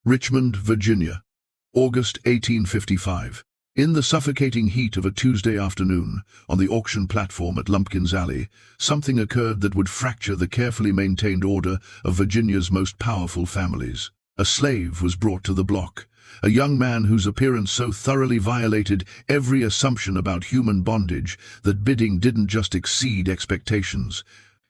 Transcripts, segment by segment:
Richmond, Virginia, August 1855. In the suffocating heat of a Tuesday afternoon, on the auction platform at Lumpkin's Alley, something occurred that would fracture the carefully maintained order of Virginia's most powerful families. A slave was brought to the block, a young man whose appearance so thoroughly violated every assumption about human bondage that bidding didn't just exceed expectations.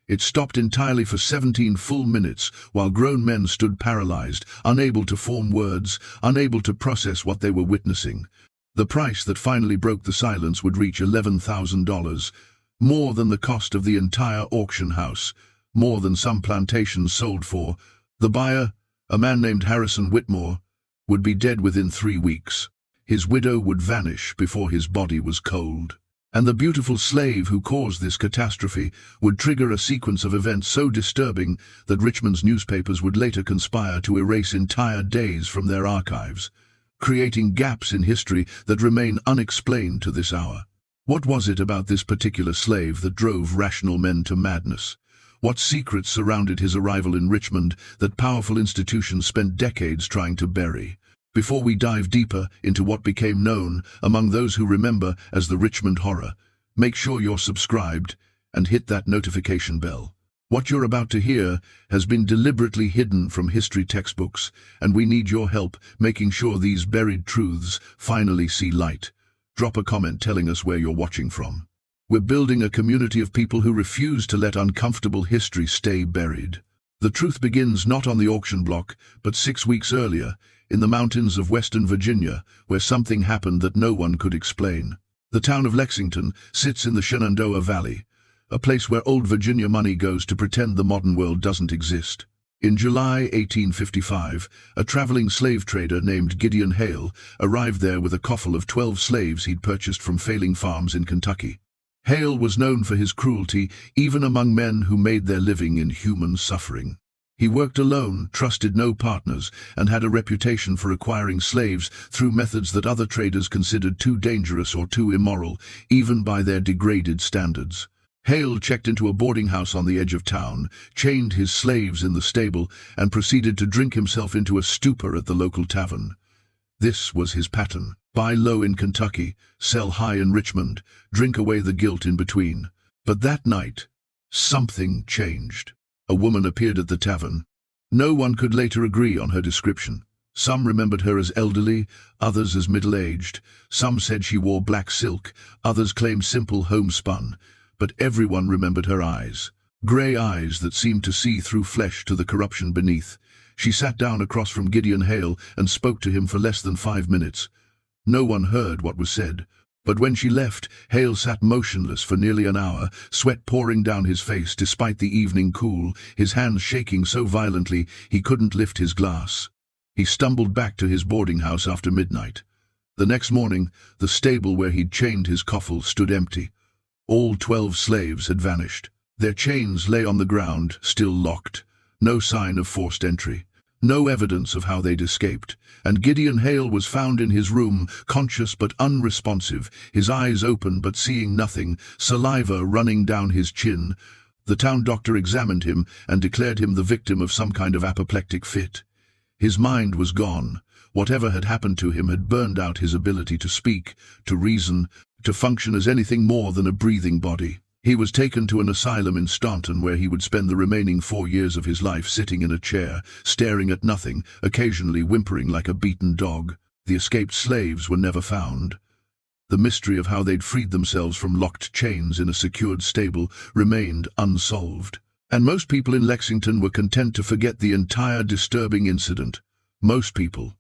It stopped entirely for 17 full minutes, while grown men stood paralyzed, unable to form words, unable to process what they were witnessing. The price that finally broke the silence would reach $11,000, more than the cost of the entire auction house, more than some plantations sold for. The buyer, a man named Harrison Whitmore, would be dead within 3 weeks. His widow would vanish before his body was cold. And the beautiful slave who caused this catastrophe would trigger a sequence of events so disturbing that Richmond's newspapers would later conspire to erase entire days from their archives, creating gaps in history that remain unexplained to this hour. What was it about this particular slave that drove rational men to madness? What secrets surrounded his arrival in Richmond that powerful institutions spent decades trying to bury? Before we dive deeper into what became known among those who remember as the Richmond Horror, make sure you're subscribed and hit that notification bell. What you're about to hear has been deliberately hidden from history textbooks, and we need your help making sure these buried truths finally see light. Drop a comment telling us where you're watching from. We're building a community of people who refuse to let uncomfortable history stay buried. The truth begins not on the auction block, but 6 weeks earlier, in the mountains of Western Virginia, where something happened that no one could explain. The town of Lexington sits in the Shenandoah Valley, a place where old Virginia money goes to pretend the modern world doesn't exist. In July 1855, a traveling slave trader named Gideon Hale arrived there with a coffle of 12 slaves he'd purchased from failing farms in Kentucky. Hale was known for his cruelty, even among men who made their living in human suffering. He worked alone, trusted no partners, and had a reputation for acquiring slaves through methods that other traders considered too dangerous or too immoral, even by their degraded standards. Hale checked into a boarding house on the edge of town, chained his slaves in the stable, and proceeded to drink himself into a stupor at the local tavern. This was his pattern: buy low in Kentucky, sell high in Richmond, drink away the guilt in between. But that night, something changed. A woman appeared at the tavern. No one could later agree on her description. Some remembered her as elderly, others as middle-aged. Some said she wore black silk, others claimed simple homespun. But everyone remembered her eyes. Grey eyes that seemed to see through flesh to the corruption beneath. She sat down across from Gideon Hale and spoke to him for less than 5 minutes. No one heard what was said. But when she left, Hale sat motionless for nearly an hour, sweat pouring down his face despite the evening cool, his hands shaking so violently he couldn't lift his glass. He stumbled back to his boarding house after midnight. The next morning, the stable where he'd chained his coffle stood empty. All 12 slaves had vanished. Their chains lay on the ground, still locked. No sign of forced entry. No evidence of how they'd escaped, and Gideon Hale was found in his room, conscious but unresponsive, his eyes open but seeing nothing, saliva running down his chin. The town doctor examined him and declared him the victim of some kind of apoplectic fit. His mind was gone. Whatever had happened to him had burned out his ability to speak, to reason, to function as anything more than a breathing body. He was taken to an asylum in Staunton, where he would spend the remaining 4 years of his life sitting in a chair, staring at nothing, occasionally whimpering like a beaten dog. The escaped slaves were never found. The mystery of how they'd freed themselves from locked chains in a secured stable remained unsolved. And most people in Lexington were content to forget the entire disturbing incident. Most people,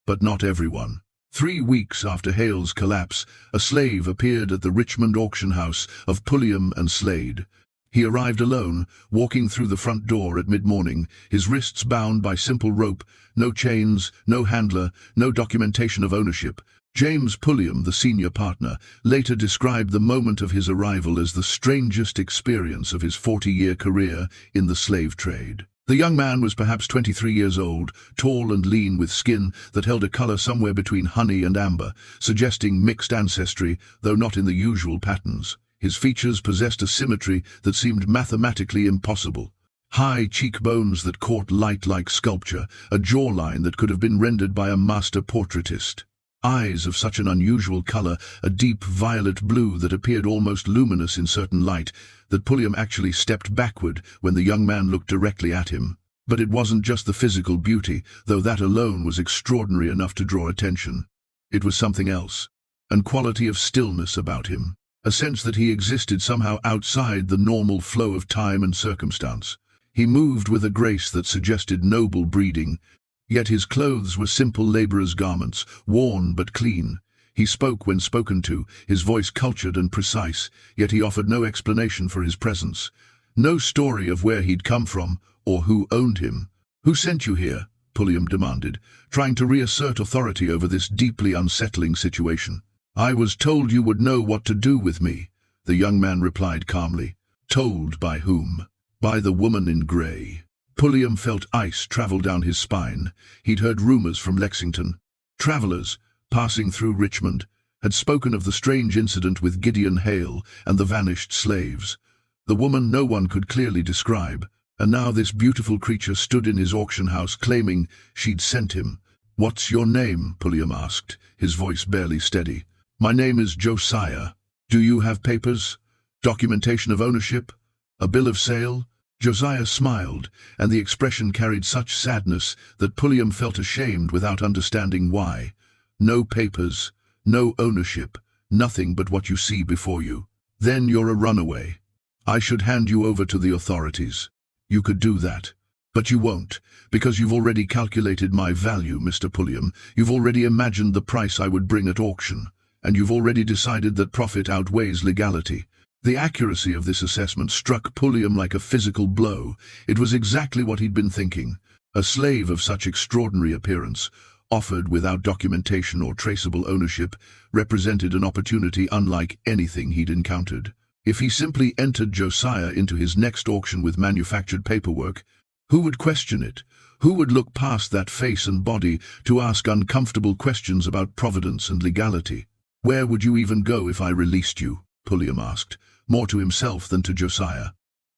but not everyone. 3 weeks after Hale's collapse, a slave appeared at the Richmond auction house of Pulliam and Slade. He arrived alone, walking through the front door at mid-morning, his wrists bound by simple rope, no chains, no handler, no documentation of ownership. James Pulliam, the senior partner, later described the moment of his arrival as the strangest experience of his 40-year career in the slave trade. The young man was perhaps 23 years old, tall and lean with skin that held a color somewhere between honey and amber, suggesting mixed ancestry, though not in the usual patterns. His features possessed a symmetry that seemed mathematically impossible. High cheekbones that caught light like sculpture, a jawline that could have been rendered by a master portraitist. Eyes of such an unusual color, a deep violet blue that appeared almost luminous in certain light, that Pulliam actually stepped backward when the young man looked directly at him. But it wasn't just the physical beauty, though that alone was extraordinary enough to draw attention. It was something else, a quality of stillness about him, a sense that he existed somehow outside the normal flow of time and circumstance. He moved with a grace that suggested noble breeding, yet his clothes were simple laborer's garments, worn but clean. He spoke when spoken to, his voice cultured and precise, yet he offered no explanation for his presence. No story of where he'd come from, or who owned him. "Who sent you here?" Pulliam demanded, trying to reassert authority over this deeply unsettling situation. "I was told you would know what to do with me," the young man replied calmly. "Told by whom?" "By the woman in grey." Pulliam felt ice travel down his spine. He'd heard rumors from Lexington. Travelers, passing through Richmond, had spoken of the strange incident with Gideon Hale and the vanished slaves. The woman no one could clearly describe, and now this beautiful creature stood in his auction house claiming she'd sent him. "What's your name?" Pulliam asked, his voice barely steady. "My name is Josiah. Do you have papers? Documentation of ownership? A bill of sale?" Josiah smiled, and the expression carried such sadness that Pulliam felt ashamed without understanding why. "No papers, no ownership, nothing but what you see before you. Then you're a runaway. I should hand you over to the authorities. You could do that. But you won't, because you've already calculated my value, Mr. Pulliam. You've already imagined the price I would bring at auction, and you've already decided that profit outweighs legality." The accuracy of this assessment struck Pulliam like a physical blow. It was exactly what he'd been thinking. A slave of such extraordinary appearance, offered without documentation or traceable ownership, represented an opportunity unlike anything he'd encountered. If he simply entered Josiah into his next auction with manufactured paperwork, who would question it? Who would look past that face and body to ask uncomfortable questions about providence and legality? "Where would you even go if I released you?" Pulliam asked, more to himself than to Josiah.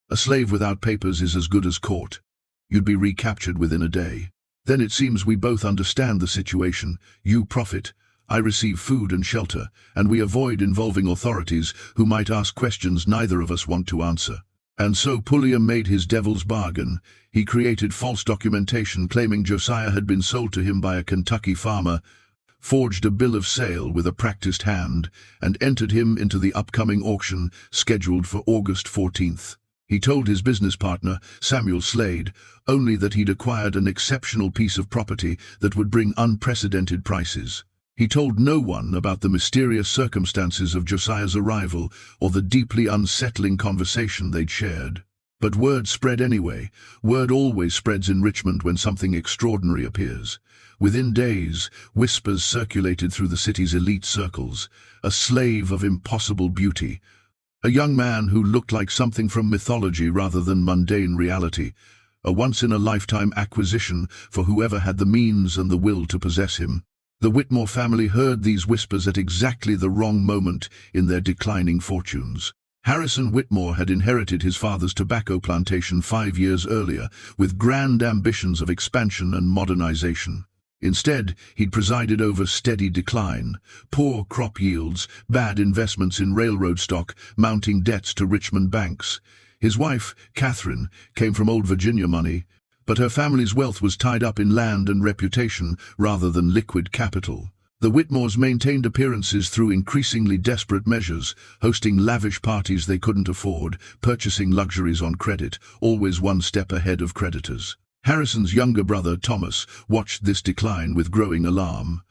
"A slave without papers is as good as caught. You'd be recaptured within a day. Then it seems we both understand the situation. You profit, I receive food and shelter, and we avoid involving authorities who might ask questions neither of us want to answer." And so Pulliam made his devil's bargain. He created false documentation claiming Josiah had been sold to him by a Kentucky farmer, forged a bill of sale with a practiced hand, and entered him into the upcoming auction scheduled for August 14th. He told his business partner, Samuel Slade, only that he'd acquired an exceptional piece of property that would bring unprecedented prices. He told no one about the mysterious circumstances of Josiah's arrival or the deeply unsettling conversation they'd shared. But word spread anyway. Word always spreads in Richmond when something extraordinary appears. Within days, whispers circulated through the city's elite circles. A slave of impossible beauty. A young man who looked like something from mythology rather than mundane reality. A once-in-a-lifetime acquisition for whoever had the means and the will to possess him. The Whitmore family heard these whispers at exactly the wrong moment in their declining fortunes. Harrison Whitmore had inherited his father's tobacco plantation 5 years earlier, with grand ambitions of expansion and modernization. Instead, he'd presided over steady decline, poor crop yields, bad investments in railroad stock, mounting debts to Richmond banks. His wife, Catherine, came from old Virginia money, but her family's wealth was tied up in land and reputation rather than liquid capital. The Whitmores maintained appearances through increasingly desperate measures, hosting lavish parties they couldn't afford, purchasing luxuries on credit, always one step ahead of creditors. Harrison's younger brother, Thomas, watched this decline with growing alarm.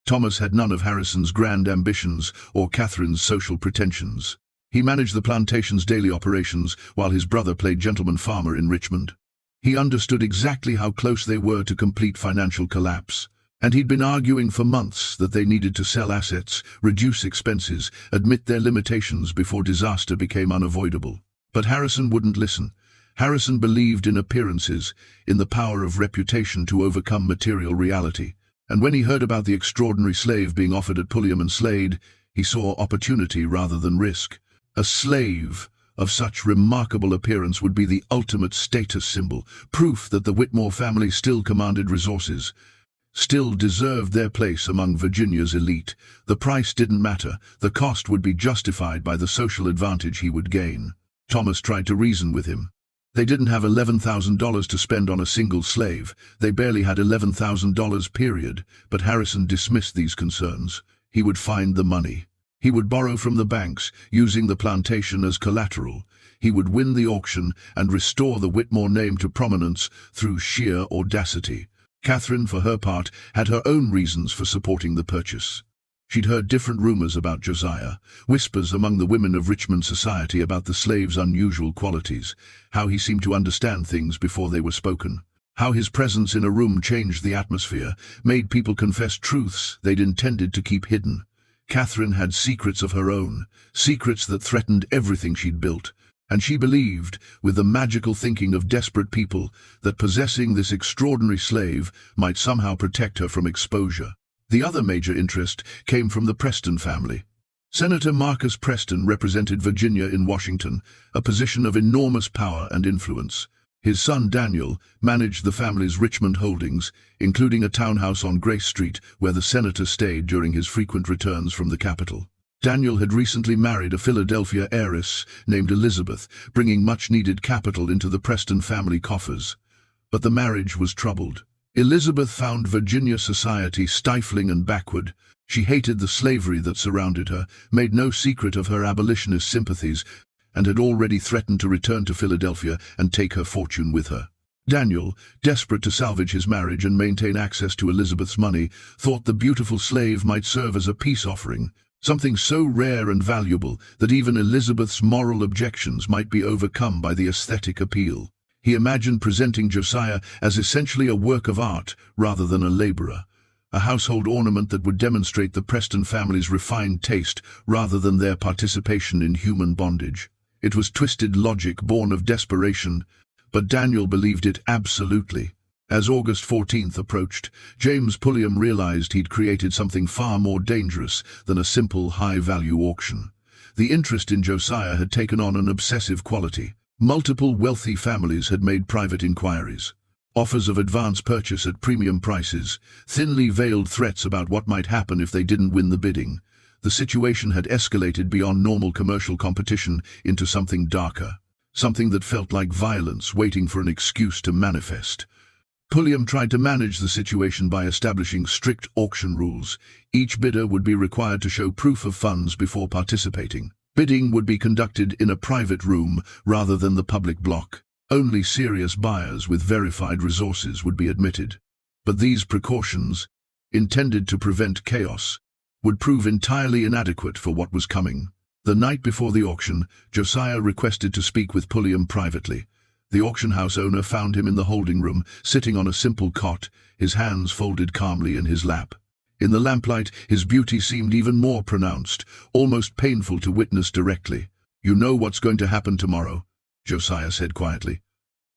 Thomas had none of Harrison's grand ambitions or Catherine's social pretensions. He managed the plantation's daily operations while his brother played gentleman farmer in Richmond. He understood exactly how close they were to complete financial collapse, and he'd been arguing for months that they needed to sell assets, reduce expenses, admit their limitations before disaster became unavoidable. But Harrison wouldn't listen. Harrison believed in appearances, in the power of reputation to overcome material reality. And when he heard about the extraordinary slave being offered at Pulliam and Slade, he saw opportunity rather than risk. A slave, of such remarkable appearance would be the ultimate status symbol, proof that the Whitmore family still commanded resources, still deserved their place among Virginia's elite. The price didn't matter, the cost would be justified by the social advantage he would gain. Thomas tried to reason with him. They didn't have $11,000 to spend on a single slave. They barely had $11,000 period, but Harrison dismissed these concerns. He would find the money. He would borrow from the banks, using the plantation as collateral. He would win the auction and restore the Whitmore name to prominence through sheer audacity. Catherine, for her part, had her own reasons for supporting the purchase. She'd heard different rumors about Josiah, whispers among the women of Richmond society about the slave's unusual qualities, how he seemed to understand things before they were spoken, how his presence in a room changed the atmosphere, made people confess truths they'd intended to keep hidden. Catherine had secrets of her own, secrets that threatened everything she'd built, and she believed, with the magical thinking of desperate people, that possessing this extraordinary slave might somehow protect her from exposure. The other major interest came from the Preston family. Senator Marcus Preston represented Virginia in Washington, a position of enormous power and influence. His son Daniel managed the family's Richmond holdings, including a townhouse on Grace Street where the senator stayed during his frequent returns from the capital. Daniel had recently married a Philadelphia heiress named Elizabeth, bringing much-needed capital into the Preston family coffers. But the marriage was troubled. Elizabeth found Virginia society stifling and backward. She hated the slavery that surrounded her, made no secret of her abolitionist sympathies, and had already threatened to return to Philadelphia and take her fortune with her. Daniel, desperate to salvage his marriage and maintain access to Elizabeth's money, thought the beautiful slave might serve as a peace offering, something so rare and valuable that even Elizabeth's moral objections might be overcome by the aesthetic appeal. He imagined presenting Josiah as essentially a work of art rather than a laborer, a household ornament that would demonstrate the Preston family's refined taste rather than their participation in human bondage. It was twisted logic born of desperation, but Daniel believed it absolutely. As August 14th approached, James Pulliam realized he'd created something far more dangerous than a simple high-value auction. The interest in Josiah had taken on an obsessive quality. Multiple wealthy families had made private inquiries. Offers of advance purchase at premium prices, thinly veiled threats about what might happen if they didn't win the bidding. The situation had escalated beyond normal commercial competition into something darker, something that felt like violence waiting for an excuse to manifest. Pulliam tried to manage the situation by establishing strict auction rules. Each bidder would be required to show proof of funds before participating. Bidding would be conducted in a private room rather than the public block. Only serious buyers with verified resources would be admitted. But these precautions, intended to prevent chaos, would prove entirely inadequate for what was coming. The night before the auction, Josiah requested to speak with Pulliam privately. The auction house owner found him in the holding room, sitting on a simple cot, his hands folded calmly in his lap. In the lamplight, his beauty seemed even more pronounced, almost painful to witness directly. "You know what's going to happen tomorrow," Josiah said quietly.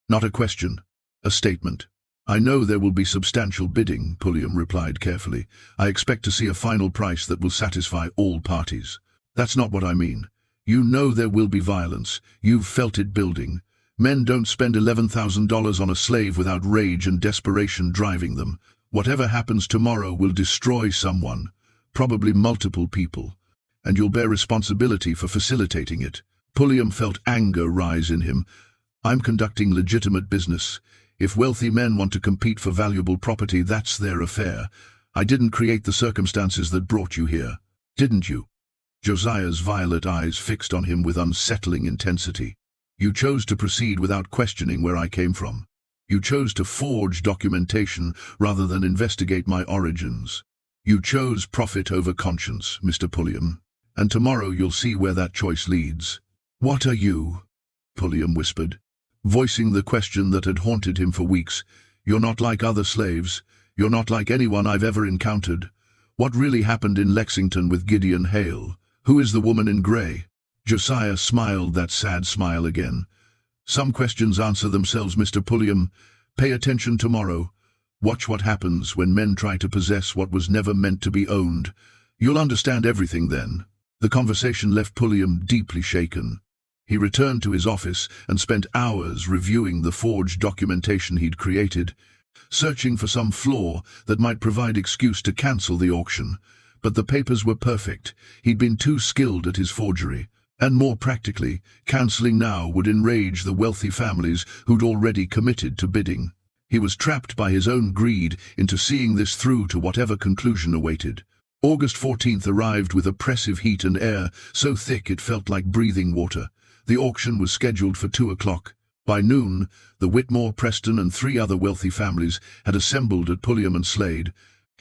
"Not a question, a statement." "I know there will be substantial bidding," Pulliam replied carefully. "I expect to see a final price that will satisfy all parties." "That's not what I mean. You know there will be violence. You've felt it building. Men don't spend $11,000 on a slave without rage and desperation driving them. Whatever happens tomorrow will destroy someone, probably multiple people, and you'll bear responsibility for facilitating it." Pulliam felt anger rise in him. "I'm conducting legitimate business. If wealthy men want to compete for valuable property, that's their affair. I didn't create the circumstances that brought you here, didn't you?" Josiah's violet eyes fixed on him with unsettling intensity. "You chose to proceed without questioning where I came from. You chose to forge documentation rather than investigate my origins. You chose profit over conscience, Mr. Pulliam, and tomorrow you'll see where that choice leads." "What are you?" Pulliam whispered, voicing the question that had haunted him for weeks. "You're not like other slaves. You're not like anyone I've ever encountered. What really happened in Lexington with Gideon Hale? Who is the woman in grey?" Josiah smiled that sad smile again. "Some questions answer themselves, Mr. Pulliam. Pay attention tomorrow. Watch what happens when men try to possess what was never meant to be owned. You'll understand everything then." The conversation left Pulliam deeply shaken. He returned to his office and spent hours reviewing the forged documentation he'd created, searching for some flaw that might provide excuse to cancel the auction. But the papers were perfect. He'd been too skilled at his forgery. And more practically, cancelling now would enrage the wealthy families who'd already committed to bidding. He was trapped by his own greed into seeing this through to whatever conclusion awaited. August 14th arrived with oppressive heat and air, so thick it felt like breathing water. The auction was scheduled for 2 o'clock. By noon, the Whitmore, Preston and 3 other wealthy families had assembled at Pulliam and Slade,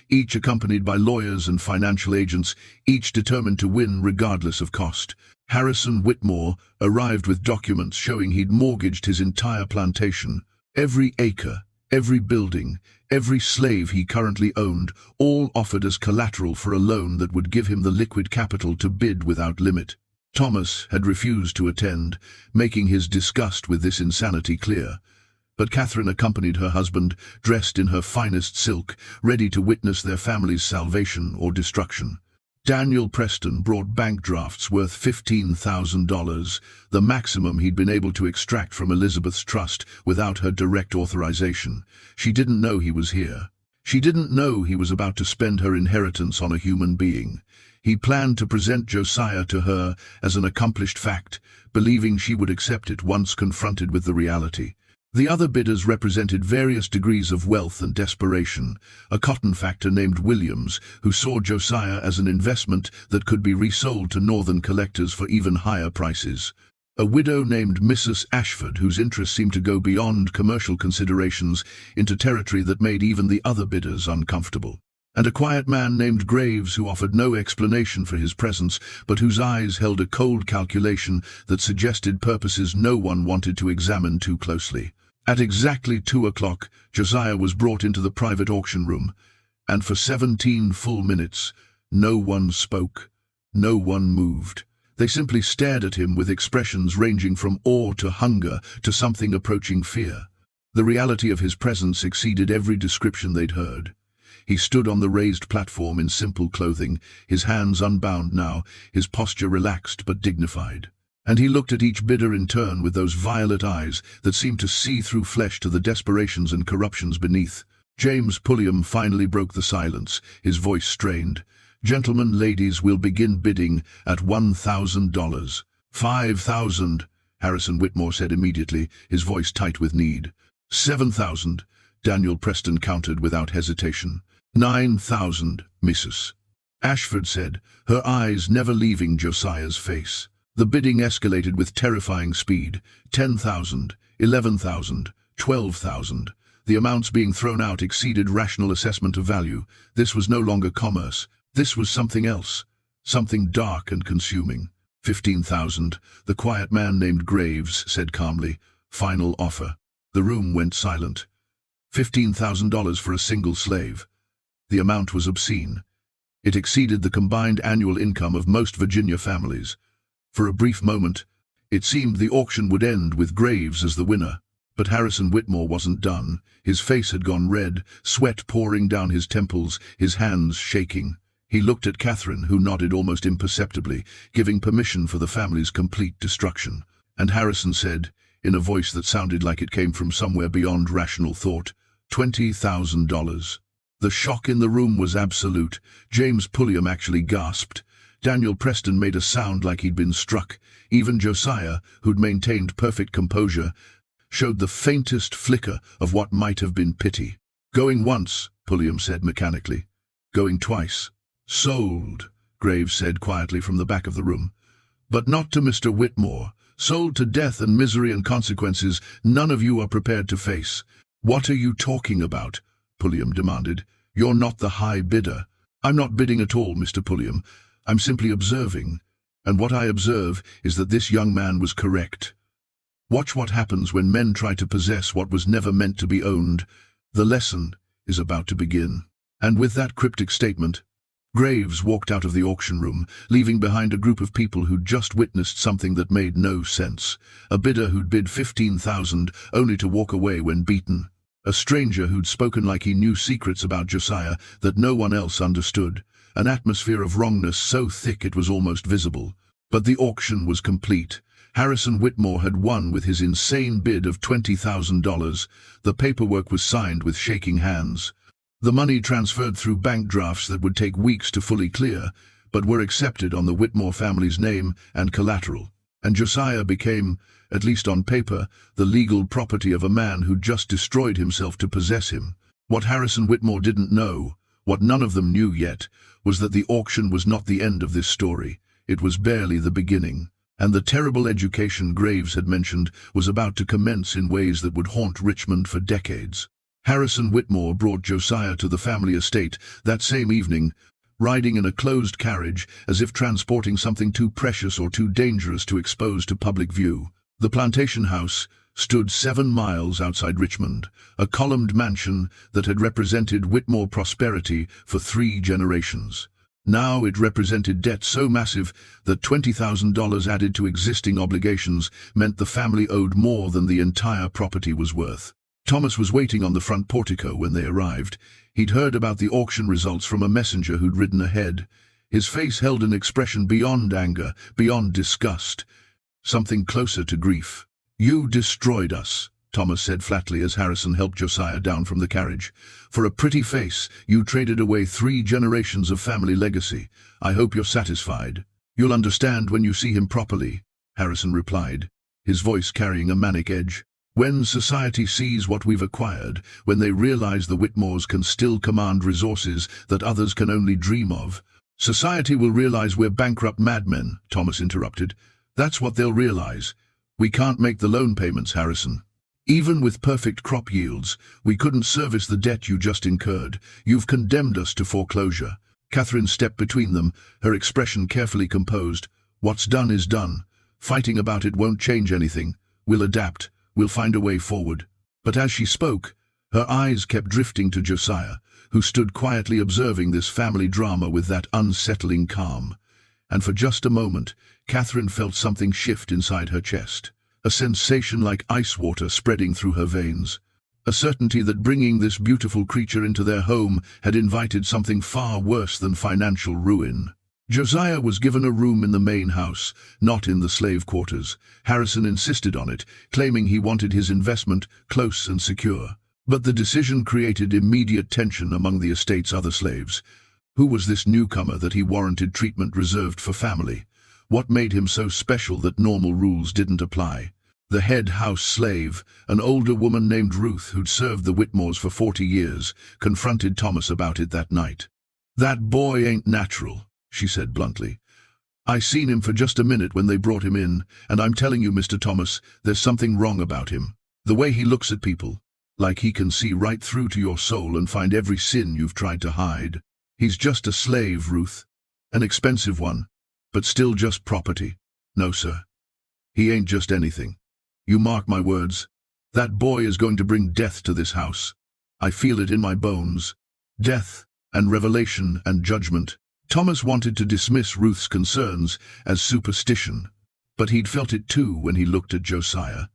each accompanied by lawyers and financial agents, each determined to win regardless of cost. Harrison Whitmore arrived with documents showing he'd mortgaged his entire plantation. Every acre, every building, every slave he currently owned, all offered as collateral for a loan that would give him the liquid capital to bid without limit. Thomas had refused to attend, making his disgust with this insanity clear. But Catherine accompanied her husband, dressed in her finest silk, ready to witness their family's salvation or destruction. Daniel Preston brought bank drafts worth $15,000, the maximum he'd been able to extract from Elizabeth's trust without her direct authorization. She didn't know he was here. She didn't know he was about to spend her inheritance on a human being. He planned to present Josiah to her as an accomplished fact, believing she would accept it once confronted with the reality. The other bidders represented various degrees of wealth and desperation. A cotton factor named Williams, who saw Josiah as an investment that could be resold to northern collectors for even higher prices. A widow named Mrs. Ashford, whose interests seemed to go beyond commercial considerations into territory that made even the other bidders uncomfortable. And a quiet man named Graves, who offered no explanation for his presence, but whose eyes held a cold calculation that suggested purposes no one wanted to examine too closely. At exactly 2 o'clock, Josiah was brought into the private auction room, and for 17 full minutes, no one spoke, no one moved. They simply stared at him with expressions ranging from awe to hunger to something approaching fear. The reality of his presence exceeded every description they'd heard. He stood on the raised platform in simple clothing, his hands unbound now, his posture relaxed but dignified. And he looked at each bidder in turn with those violet eyes that seemed to see through flesh to the desperations and corruptions beneath. James Pulliam finally broke the silence, his voice strained. "Gentlemen, ladies, we'll begin bidding at $1,000. $5,000, Harrison Whitmore said immediately, his voice tight with need. $7,000, Daniel Preston countered without hesitation. $9,000, Mrs. Ashford said, her eyes never leaving Josiah's face. The bidding escalated with terrifying speed. 10,000, 11,000, 12,000. The amounts being thrown out exceeded rational assessment of value. This was no longer commerce. This was something else, something dark and consuming. 15,000, the quiet man named Graves said calmly. Final offer. The room went silent. $15,000 for a single slave. The amount was obscene. It exceeded the combined annual income of most Virginia families. For a brief moment, it seemed the auction would end with Graves as the winner. But Harrison Whitmore wasn't done. His face had gone red, sweat pouring down his temples, his hands shaking. He looked at Catherine, who nodded almost imperceptibly, giving permission for the family's complete destruction. And Harrison said, in a voice that sounded like it came from somewhere beyond rational thought, $20,000. The shock in the room was absolute. James Pulliam actually gasped. Daniel Preston made a sound like he'd been struck. Even Josiah, who'd maintained perfect composure, showed the faintest flicker of what might have been pity. Going once, Pulliam said mechanically. Going twice. Sold, Graves said quietly from the back of the room. But not to Mr. Whitmore. Sold to death and misery and consequences none of you are prepared to face. What are you talking about? Pulliam demanded. You're not the high bidder. I'm not bidding at all, Mr. Pulliam. I'm simply observing, and what I observe is that this young man was correct. Watch what happens when men try to possess what was never meant to be owned. The lesson is about to begin. And with that cryptic statement, Graves walked out of the auction room, leaving behind a group of people who'd just witnessed something that made no sense. A bidder who'd bid $15,000 only to walk away when beaten. A stranger who'd spoken like he knew secrets about Josiah that no one else understood. An atmosphere of wrongness so thick it was almost visible. But the auction was complete. Harrison Whitmore had won with his insane bid of $20,000. The paperwork was signed with shaking hands. The money transferred through bank drafts that would take weeks to fully clear, but were accepted on the Whitmore family's name and collateral. And Josiah became, at least on paper, the legal property of a man who'd just destroyed himself to possess him. What Harrison Whitmore didn't know, what none of them knew yet, was that the auction was not the end of this story. It was barely the beginning. And the terrible education Graves had mentioned was about to commence in ways that would haunt Richmond for decades. Harrison Whitmore brought Josiah to the family estate that same evening, riding in a closed carriage as if transporting something too precious or too dangerous to expose to public view. The plantation house stood 7 miles outside Richmond, a columned mansion that had represented Whitmore prosperity for 3 generations. Now it represented debt so massive that $20,000 added to existing obligations meant the family owed more than the entire property was worth. Thomas was waiting on the front portico when they arrived. He'd heard about the auction results from a messenger who'd ridden ahead. His face held an expression beyond anger, beyond disgust, something closer to grief. "You destroyed us," Thomas said flatly as Harrison helped Josiah down from the carriage. "For a pretty face, you traded away 3 generations of family legacy. I hope you're satisfied." "You'll understand when you see him properly," Harrison replied, his voice carrying a manic edge. "When society sees what we've acquired, when they realize the Whitmores can still command resources that others can only dream of." "Society will realize we're bankrupt madmen," Thomas interrupted. "That's what they'll realize. We can't make the loan payments, Harrison. Even with perfect crop yields, we couldn't service the debt you just incurred. You've condemned us to foreclosure." Catherine stepped between them, her expression carefully composed. "What's done is done. Fighting about it won't change anything. We'll adapt. We'll find a way forward." But as she spoke, her eyes kept drifting to Josiah, who stood quietly observing this family drama with that unsettling calm. And for just a moment, Catherine felt something shift inside her chest. A sensation like ice water spreading through her veins. A certainty that bringing this beautiful creature into their home had invited something far worse than financial ruin. Josiah was given a room in the main house, not in the slave quarters. Harrison insisted on it, claiming he wanted his investment close and secure. But the decision created immediate tension among the estate's other slaves. Who was this newcomer that he warranted treatment reserved for family? What made him so special that normal rules didn't apply? The head house slave, an older woman named Ruth who'd served the Whitmores for 40 years, confronted Thomas about it that night. "That boy ain't natural," she said bluntly. "I seen him for just a minute when they brought him in, and I'm telling you, Mr. Thomas, there's something wrong about him. The way he looks at people, like he can see right through to your soul and find every sin you've tried to hide. He's just a slave, Ruth. An expensive one, but still just property. No, sir. He ain't just anything. You mark my words. That boy is going to bring death to this house. I feel it in my bones. Death and revelation and judgment." Thomas wanted to dismiss Ruth's concerns as superstition, but he'd felt it too when he looked at Josiah.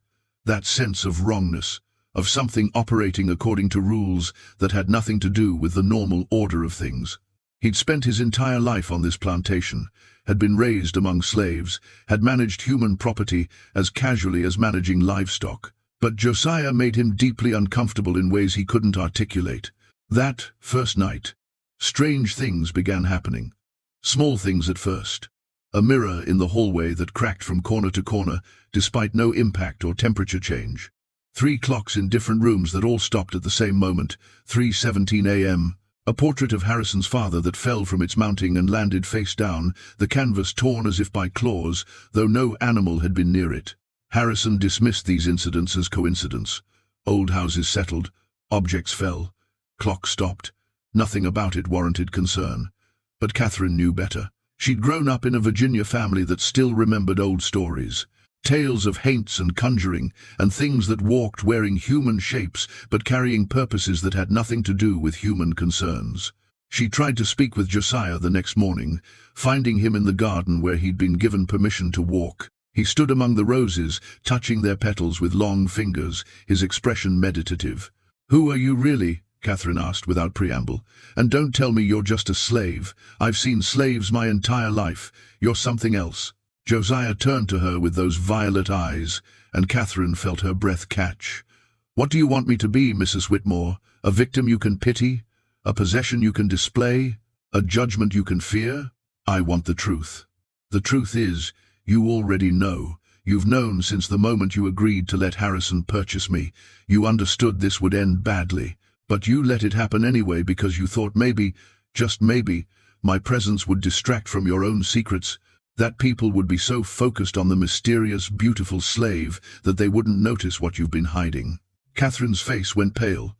That sense of wrongness, of something operating according to rules that had nothing to do with the normal order of things. He'd spent his entire life on this plantation, had been raised among slaves, had managed human property as casually as managing livestock. But Josiah made him deeply uncomfortable in ways he couldn't articulate. That first night, strange things began happening. Small things at first. A mirror in the hallway that cracked from corner to corner, despite no impact or temperature change. 3 clocks in different rooms that all stopped at the same moment, 3:17 a.m. A portrait of Harrison's father that fell from its mounting and landed face down, the canvas torn as if by claws, though no animal had been near it. Harrison dismissed these incidents as coincidence. Old houses settled, objects fell, clock stopped. Nothing about it warranted concern. But Catherine knew better. She'd grown up in a Virginia family that still remembered old stories. Tales of haints and conjuring, and things that walked wearing human shapes but carrying purposes that had nothing to do with human concerns. She tried to speak with Josiah the next morning, finding him in the garden where he'd been given permission to walk. He stood among the roses, touching their petals with long fingers, his expression meditative. "Who are you really?" Catherine asked without preamble. "And don't tell me you're just a slave. I've seen slaves my entire life. You're something else." Josiah turned to her with those violet eyes, and Catherine felt her breath catch. "What do you want me to be, Mrs. Whitmore? A victim you can pity? A possession you can display? A judgment you can fear? I want the truth. The truth is, you already know. You've known since the moment you agreed to let Harrison purchase me. You understood this would end badly, but you let it happen anyway because you thought maybe, just maybe, my presence would distract from your own secrets, that people would be so focused on the mysterious, beautiful slave that they wouldn't notice what you've been hiding." Catherine's face went pale.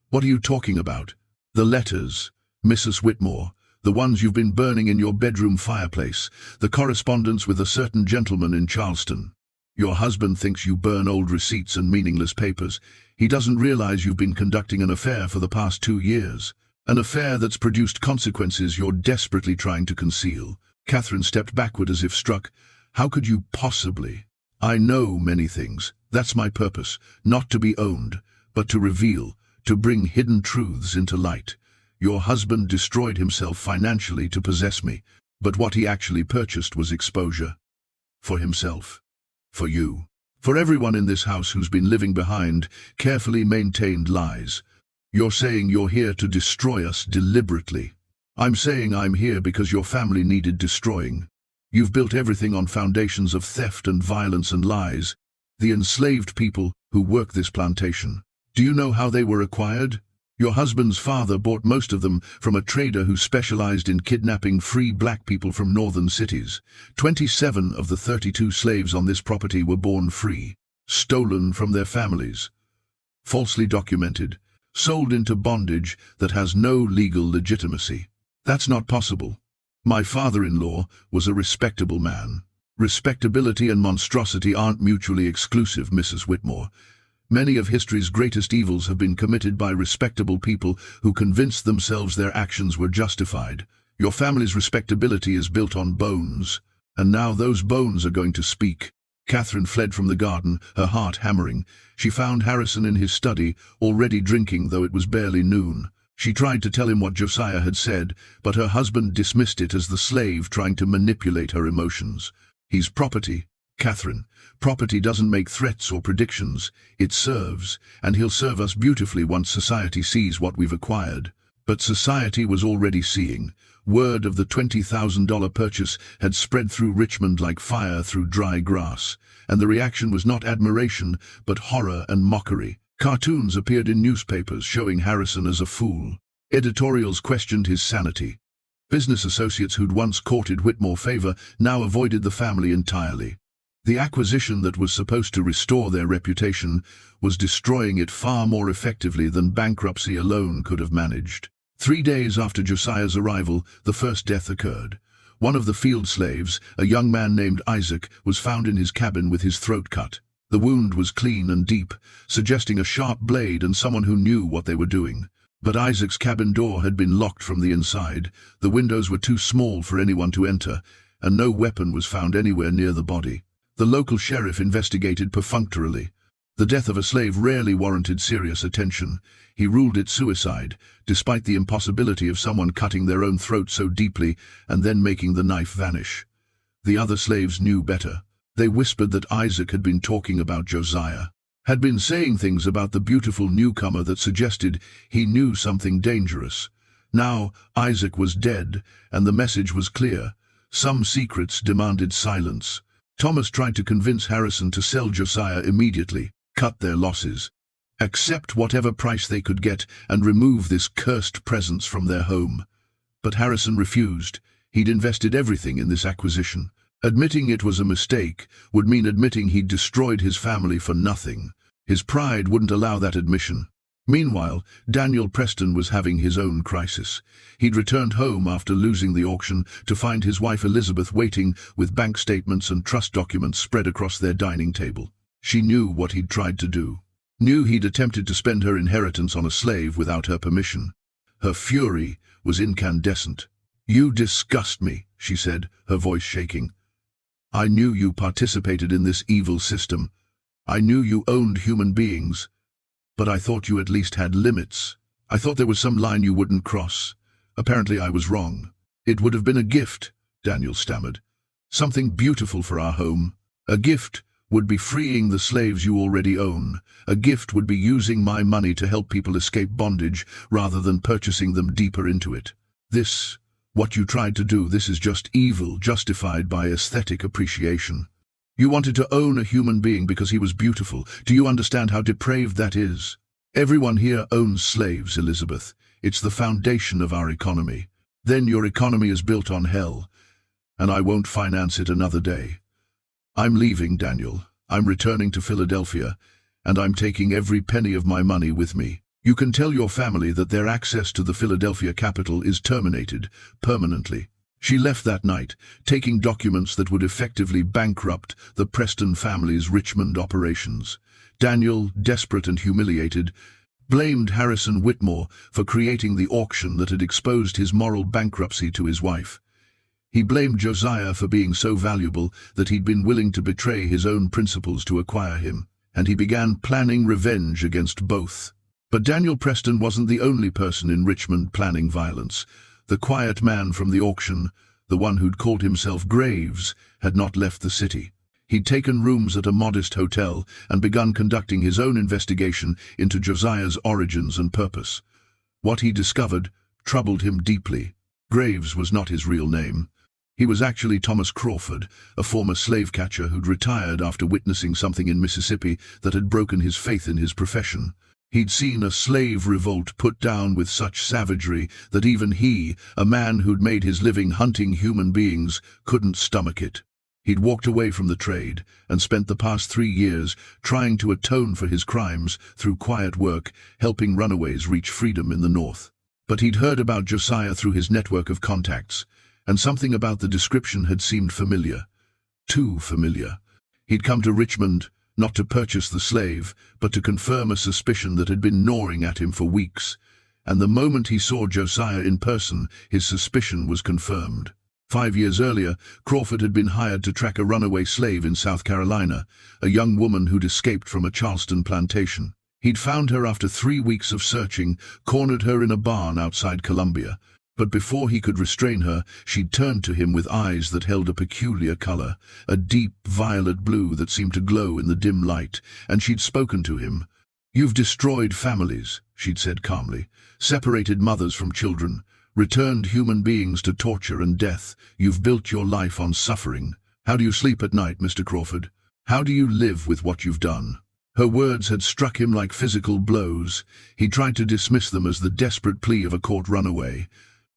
"What are you talking about?" "The letters, Mrs. Whitmore. The ones you've been burning in your bedroom fireplace, the correspondence with a certain gentleman in Charleston. Your husband thinks you burn old receipts and meaningless papers. He doesn't realize you've been conducting an affair for the past 2 years. An affair that's produced consequences you're desperately trying to conceal." Catherine stepped backward as if struck. "How could you possibly?" "I know many things. That's my purpose, not to be owned, but to reveal, to bring hidden truths into light. Your husband destroyed himself financially to possess me, but what he actually purchased was exposure. For himself. For you. For everyone in this house who's been living behind carefully maintained lies. You're saying you're here to destroy us deliberately. I'm saying I'm here because your family needed destroying. You've built everything on foundations of theft and violence and lies. The enslaved people who work this plantation. Do you know how they were acquired? Your husband's father bought most of them from a trader who specialized in kidnapping free black people from northern cities. 27 of the 32 slaves on this property were born free, stolen from their families, falsely documented, sold into bondage that has no legal legitimacy. That's not possible. My father-in-law was a respectable man. Respectability and monstrosity aren't mutually exclusive, Mrs. Whitmore. Many of history's greatest evils have been committed by respectable people who convinced themselves their actions were justified. Your family's respectability is built on bones, and now those bones are going to speak. Catherine fled from the garden, her heart hammering. She found Harrison in his study, already drinking, though it was barely noon. She tried to tell him what Josiah had said, but her husband dismissed it as the slave trying to manipulate her emotions. "He's property, Catherine. Property doesn't make threats or predictions. It serves, and he'll serve us beautifully once society sees what we've acquired." But society was already seeing. Word of the $20,000 purchase had spread through Richmond like fire through dry grass, and the reaction was not admiration, but horror and mockery. Cartoons appeared in newspapers showing Harrison as a fool. Editorials questioned his sanity. Business associates who'd once courted Whitmore favor now avoided the family entirely. The acquisition that was supposed to restore their reputation was destroying it far more effectively than bankruptcy alone could have managed. 3 days after Josiah's arrival, the first death occurred. One of the field slaves, a young man named Isaac, was found in his cabin with his throat cut. The wound was clean and deep, suggesting a sharp blade and someone who knew what they were doing. But Isaac's cabin door had been locked from the inside, the windows were too small for anyone to enter, and no weapon was found anywhere near the body. The local sheriff investigated perfunctorily. The death of a slave rarely warranted serious attention. He ruled it suicide, despite the impossibility of someone cutting their own throat so deeply and then making the knife vanish. The other slaves knew better. They whispered that Isaac had been talking about Josiah, had been saying things about the beautiful newcomer that suggested he knew something dangerous. Now Isaac was dead, and the message was clear. Some secrets demanded silence. Thomas tried to convince Harrison to sell Josiah immediately, cut their losses, accept whatever price they could get, and remove this cursed presence from their home. But Harrison refused. He'd invested everything in this acquisition. Admitting it was a mistake would mean admitting he'd destroyed his family for nothing. His pride wouldn't allow that admission. Meanwhile, Daniel Preston was having his own crisis. He'd returned home after losing the auction to find his wife Elizabeth waiting with bank statements and trust documents spread across their dining table. She knew what he'd tried to do. Knew he'd attempted to spend her inheritance on a slave without her permission. Her fury was incandescent. "You disgust me," she said, her voice shaking. "I knew you participated in this evil system. I knew you owned human beings. But I thought you at least had limits. I thought there was some line you wouldn't cross. Apparently I was wrong." "It would have been a gift," Daniel stammered. Something beautiful for our home. A gift would be freeing the slaves you already own. A gift would be using my money to help people escape bondage rather than purchasing them deeper into it. What you tried to do, this is just evil justified by aesthetic appreciation. You wanted to own a human being because he was beautiful. Do you understand how depraved that is? Everyone here owns slaves, Elizabeth. It's the foundation of our economy. Then your economy is built on hell, and I won't finance it another day. I'm leaving, Daniel. I'm returning to Philadelphia, and I'm taking every penny of my money with me. You can tell your family that their access to the Philadelphia capital is terminated permanently. She left that night, taking documents that would effectively bankrupt the Preston family's Richmond operations. Daniel, desperate and humiliated, blamed Harrison Whitmore for creating the auction that had exposed his moral bankruptcy to his wife. He blamed Josiah for being so valuable that he'd been willing to betray his own principles to acquire him, and he began planning revenge against both. But Daniel Preston wasn't the only person in Richmond planning violence. The quiet man from the auction, the one who'd called himself Graves, had not left the city. He'd taken rooms at a modest hotel and begun conducting his own investigation into Josiah's origins and purpose. What he discovered troubled him deeply. Graves was not his real name. He was actually Thomas Crawford, a former slave catcher who'd retired after witnessing something in Mississippi that had broken his faith in his profession. He'd seen a slave revolt put down with such savagery that even he, a man who'd made his living hunting human beings, couldn't stomach it. He'd walked away from the trade and spent the past 3 years trying to atone for his crimes through quiet work, helping runaways reach freedom in the North. But he'd heard about Josiah through his network of contacts, and something about the description had seemed familiar. Too familiar. He'd come to Richmond, not to purchase the slave, but to confirm a suspicion that had been gnawing at him for weeks. And the moment he saw Josiah in person, his suspicion was confirmed. 5 years earlier, Crawford had been hired to track a runaway slave in South Carolina, a young woman who'd escaped from a Charleston plantation. He'd found her after 3 weeks of searching, cornered her in a barn outside Columbia. But before he could restrain her, she'd turned to him with eyes that held a peculiar color, a deep violet blue that seemed to glow in the dim light, and she'd spoken to him. "You've destroyed families," she'd said calmly, "separated mothers from children, returned human beings to torture and death. You've built your life on suffering. How do you sleep at night, Mr. Crawford? How do you live with what you've done?" Her words had struck him like physical blows. He tried to dismiss them as the desperate plea of a caught runaway.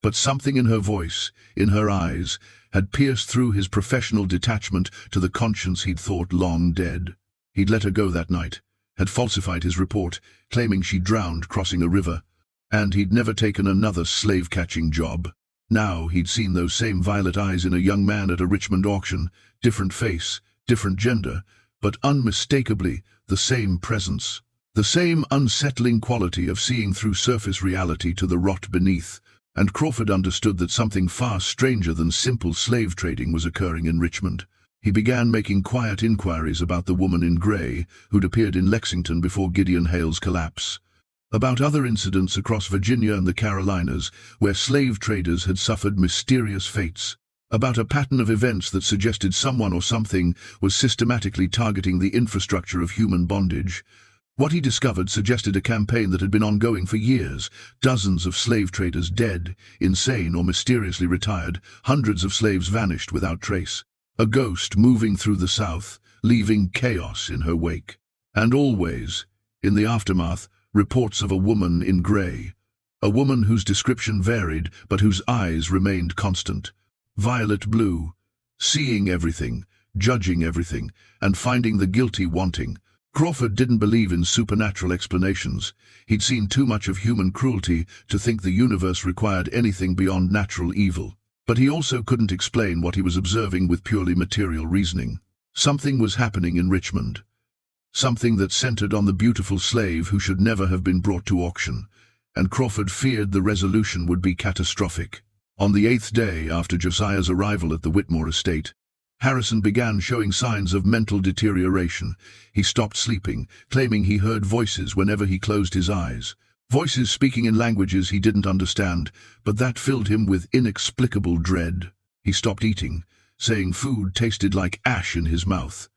But something in her voice, in her eyes, had pierced through his professional detachment to the conscience he'd thought long dead. He'd let her go that night, had falsified his report, claiming she drowned crossing a river, and he'd never taken another slave-catching job. Now he'd seen those same violet eyes in a young man at a Richmond auction, different face, different gender, but unmistakably the same presence, the same unsettling quality of seeing through surface reality to the rot beneath. And Crawford understood that something far stranger than simple slave trading was occurring in Richmond. He began making quiet inquiries about the woman in grey who'd appeared in Lexington before Gideon Hale's collapse, about other incidents across Virginia and the Carolinas where slave traders had suffered mysterious fates, about a pattern of events that suggested someone or something was systematically targeting the infrastructure of human bondage. What he discovered suggested a campaign that had been ongoing for years. Dozens of slave traders dead, insane or mysteriously retired, hundreds of slaves vanished without trace. A ghost moving through the South, leaving chaos in her wake. And always, in the aftermath, reports of a woman in grey. A woman whose description varied, but whose eyes remained constant. Violet blue, seeing everything, judging everything, and finding the guilty wanting. Crawford didn't believe in supernatural explanations. He'd seen too much of human cruelty to think the universe required anything beyond natural evil. But he also couldn't explain what he was observing with purely material reasoning. Something was happening in Richmond. Something that centered on the beautiful slave who should never have been brought to auction. And Crawford feared the resolution would be catastrophic. On the 8th day after Josiah's arrival at the Whitmore estate, Harrison began showing signs of mental deterioration. He stopped sleeping, claiming he heard voices whenever he closed his eyes. Voices speaking in languages he didn't understand, but that filled him with inexplicable dread. He stopped eating, saying food tasted like ash in his mouth.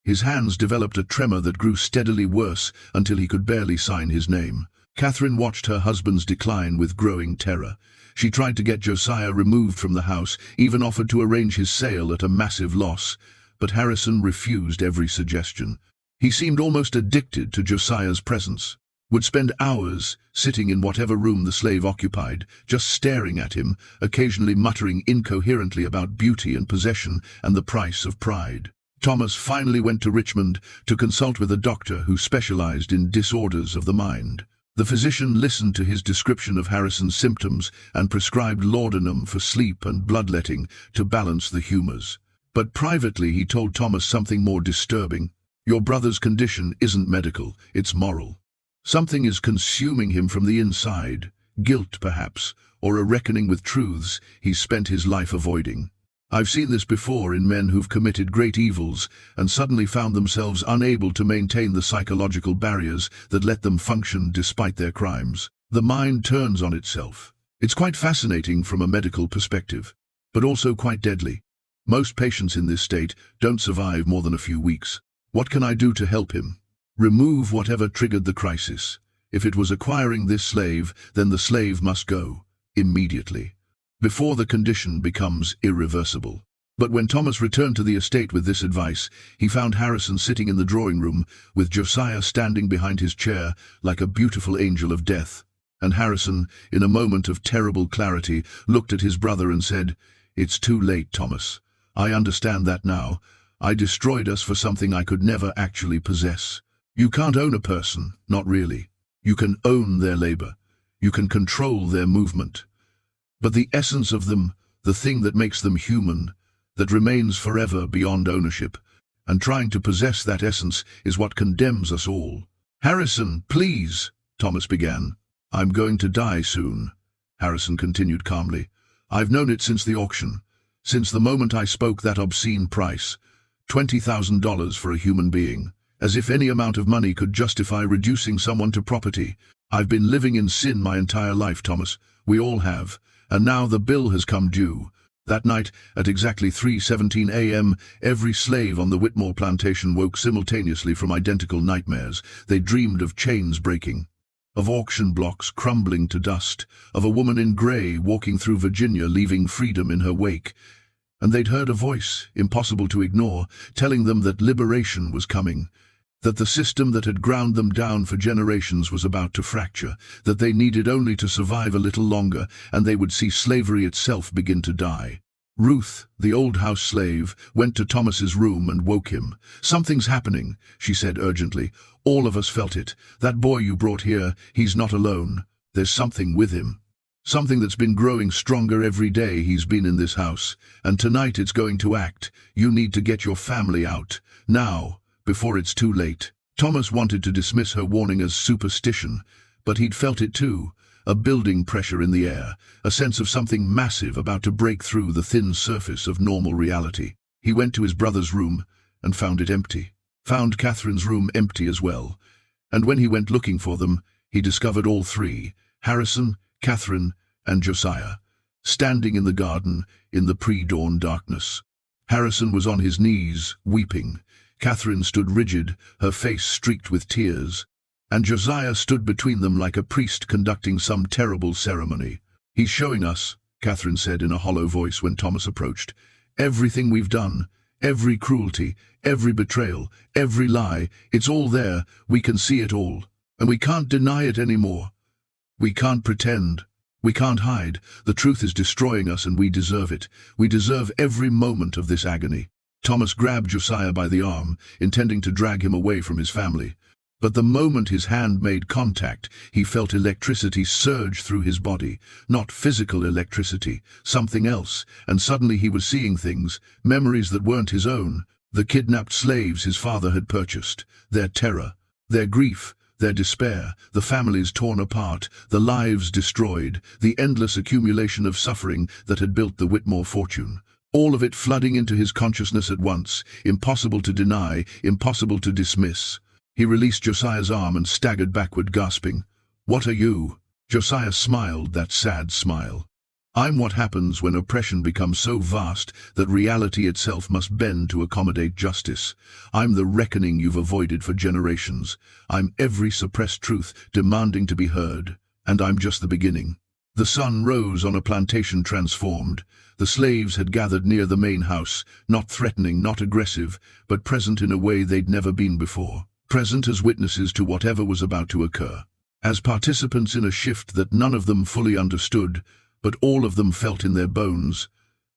His hands developed a tremor that grew steadily worse until he could barely sign his name. Catherine watched her husband's decline with growing terror. She tried to get Josiah removed from the house, even offered to arrange his sale at a massive loss, but Harrison refused every suggestion. He seemed almost addicted to Josiah's presence, would spend hours sitting in whatever room the slave occupied, just staring at him, occasionally muttering incoherently about beauty and possession and the price of pride. Thomas finally went to Richmond to consult with a doctor who specialized in disorders of the mind. The physician listened to his description of Harrison's symptoms and prescribed laudanum for sleep and bloodletting to balance the humors. But privately he told Thomas something more disturbing. Your brother's condition isn't medical, it's moral. Something is consuming him from the inside, guilt perhaps, or a reckoning with truths he's spent his life avoiding. I've seen this before in men who've committed great evils and suddenly found themselves unable to maintain the psychological barriers that let them function despite their crimes. The mind turns on itself. It's quite fascinating from a medical perspective, but also quite deadly. Most patients in this state don't survive more than a few weeks. What can I do to help him? Remove whatever triggered the crisis. If it was acquiring this slave, then the slave must go, immediately, before the condition becomes irreversible. But when Thomas returned to the estate with this advice, he found Harrison sitting in the drawing room, with Josiah standing behind his chair like a beautiful angel of death. And Harrison, in a moment of terrible clarity, looked at his brother and said, "It's too late, Thomas. I understand that now. I destroyed us for something I could never actually possess. You can't own a person, not really. You can own their labor. You can control their movement. But the essence of them, the thing that makes them human, that remains forever beyond ownership, and trying to possess that essence is what condemns us all." "Harrison, please," Thomas began. "I'm going to die soon," Harrison continued calmly. "I've known it since the auction, since the moment I spoke that obscene price, $20,000 for a human being, as if any amount of money could justify reducing someone to property. I've been living in sin my entire life, Thomas. We all have. And now the bill has come due. That night, at exactly 3:17 a.m., every slave on the Whitmore plantation woke simultaneously from identical nightmares. They dreamed of chains breaking, of auction blocks crumbling to dust, of a woman in grey walking through Virginia leaving freedom in her wake. And they'd heard a voice, impossible to ignore, telling them that liberation was coming, that the system that had ground them down for generations was about to fracture, that they needed only to survive a little longer, and they would see slavery itself begin to die. Ruth, the old house slave, went to Thomas's room and woke him. "Something's happening," she said urgently. "All of us felt it. That boy you brought here, he's not alone. There's something with him. Something that's been growing stronger every day he's been in this house. And tonight it's going to act. You need to get your family out. Now, before it's too late." Thomas wanted to dismiss her warning as superstition, but he'd felt it too, a building pressure in the air, a sense of something massive about to break through the thin surface of normal reality. He went to his brother's room and found it empty, found Catherine's room empty as well, and when he went looking for them, he discovered all three, Harrison, Catherine, and Josiah, standing in the garden in the pre-dawn darkness. Harrison was on his knees, weeping. Catherine stood rigid, her face streaked with tears, and Josiah stood between them like a priest conducting some terrible ceremony. "He's showing us," Catherine said in a hollow voice when Thomas approached. "Everything we've done, every cruelty, every betrayal, every lie, it's all there. We can see it all, and we can't deny it anymore. We can't pretend. We can't hide. The truth is destroying us, and we deserve it. We deserve every moment of this agony." Thomas grabbed Josiah by the arm, intending to drag him away from his family. But the moment his hand made contact, he felt electricity surge through his body. Not physical electricity, something else, and suddenly he was seeing things, memories that weren't his own. The kidnapped slaves his father had purchased, their terror, their grief, their despair, the families torn apart, the lives destroyed, the endless accumulation of suffering that had built the Whitmore fortune. All of it flooding into his consciousness at once, impossible to deny, impossible to dismiss. He released Josiah's arm and staggered backward, gasping, "What are you?" Josiah smiled, that sad smile. I'm what happens when oppression becomes so vast that reality itself must bend to accommodate justice. I'm the reckoning you've avoided for generations. I'm every suppressed truth demanding to be heard. And I'm just the beginning. The sun rose on a plantation transformed. The slaves had gathered near the main house, not threatening, not aggressive, but present in a way they'd never been before. Present as witnesses to whatever was about to occur. As participants in a shift that none of them fully understood, but all of them felt in their bones.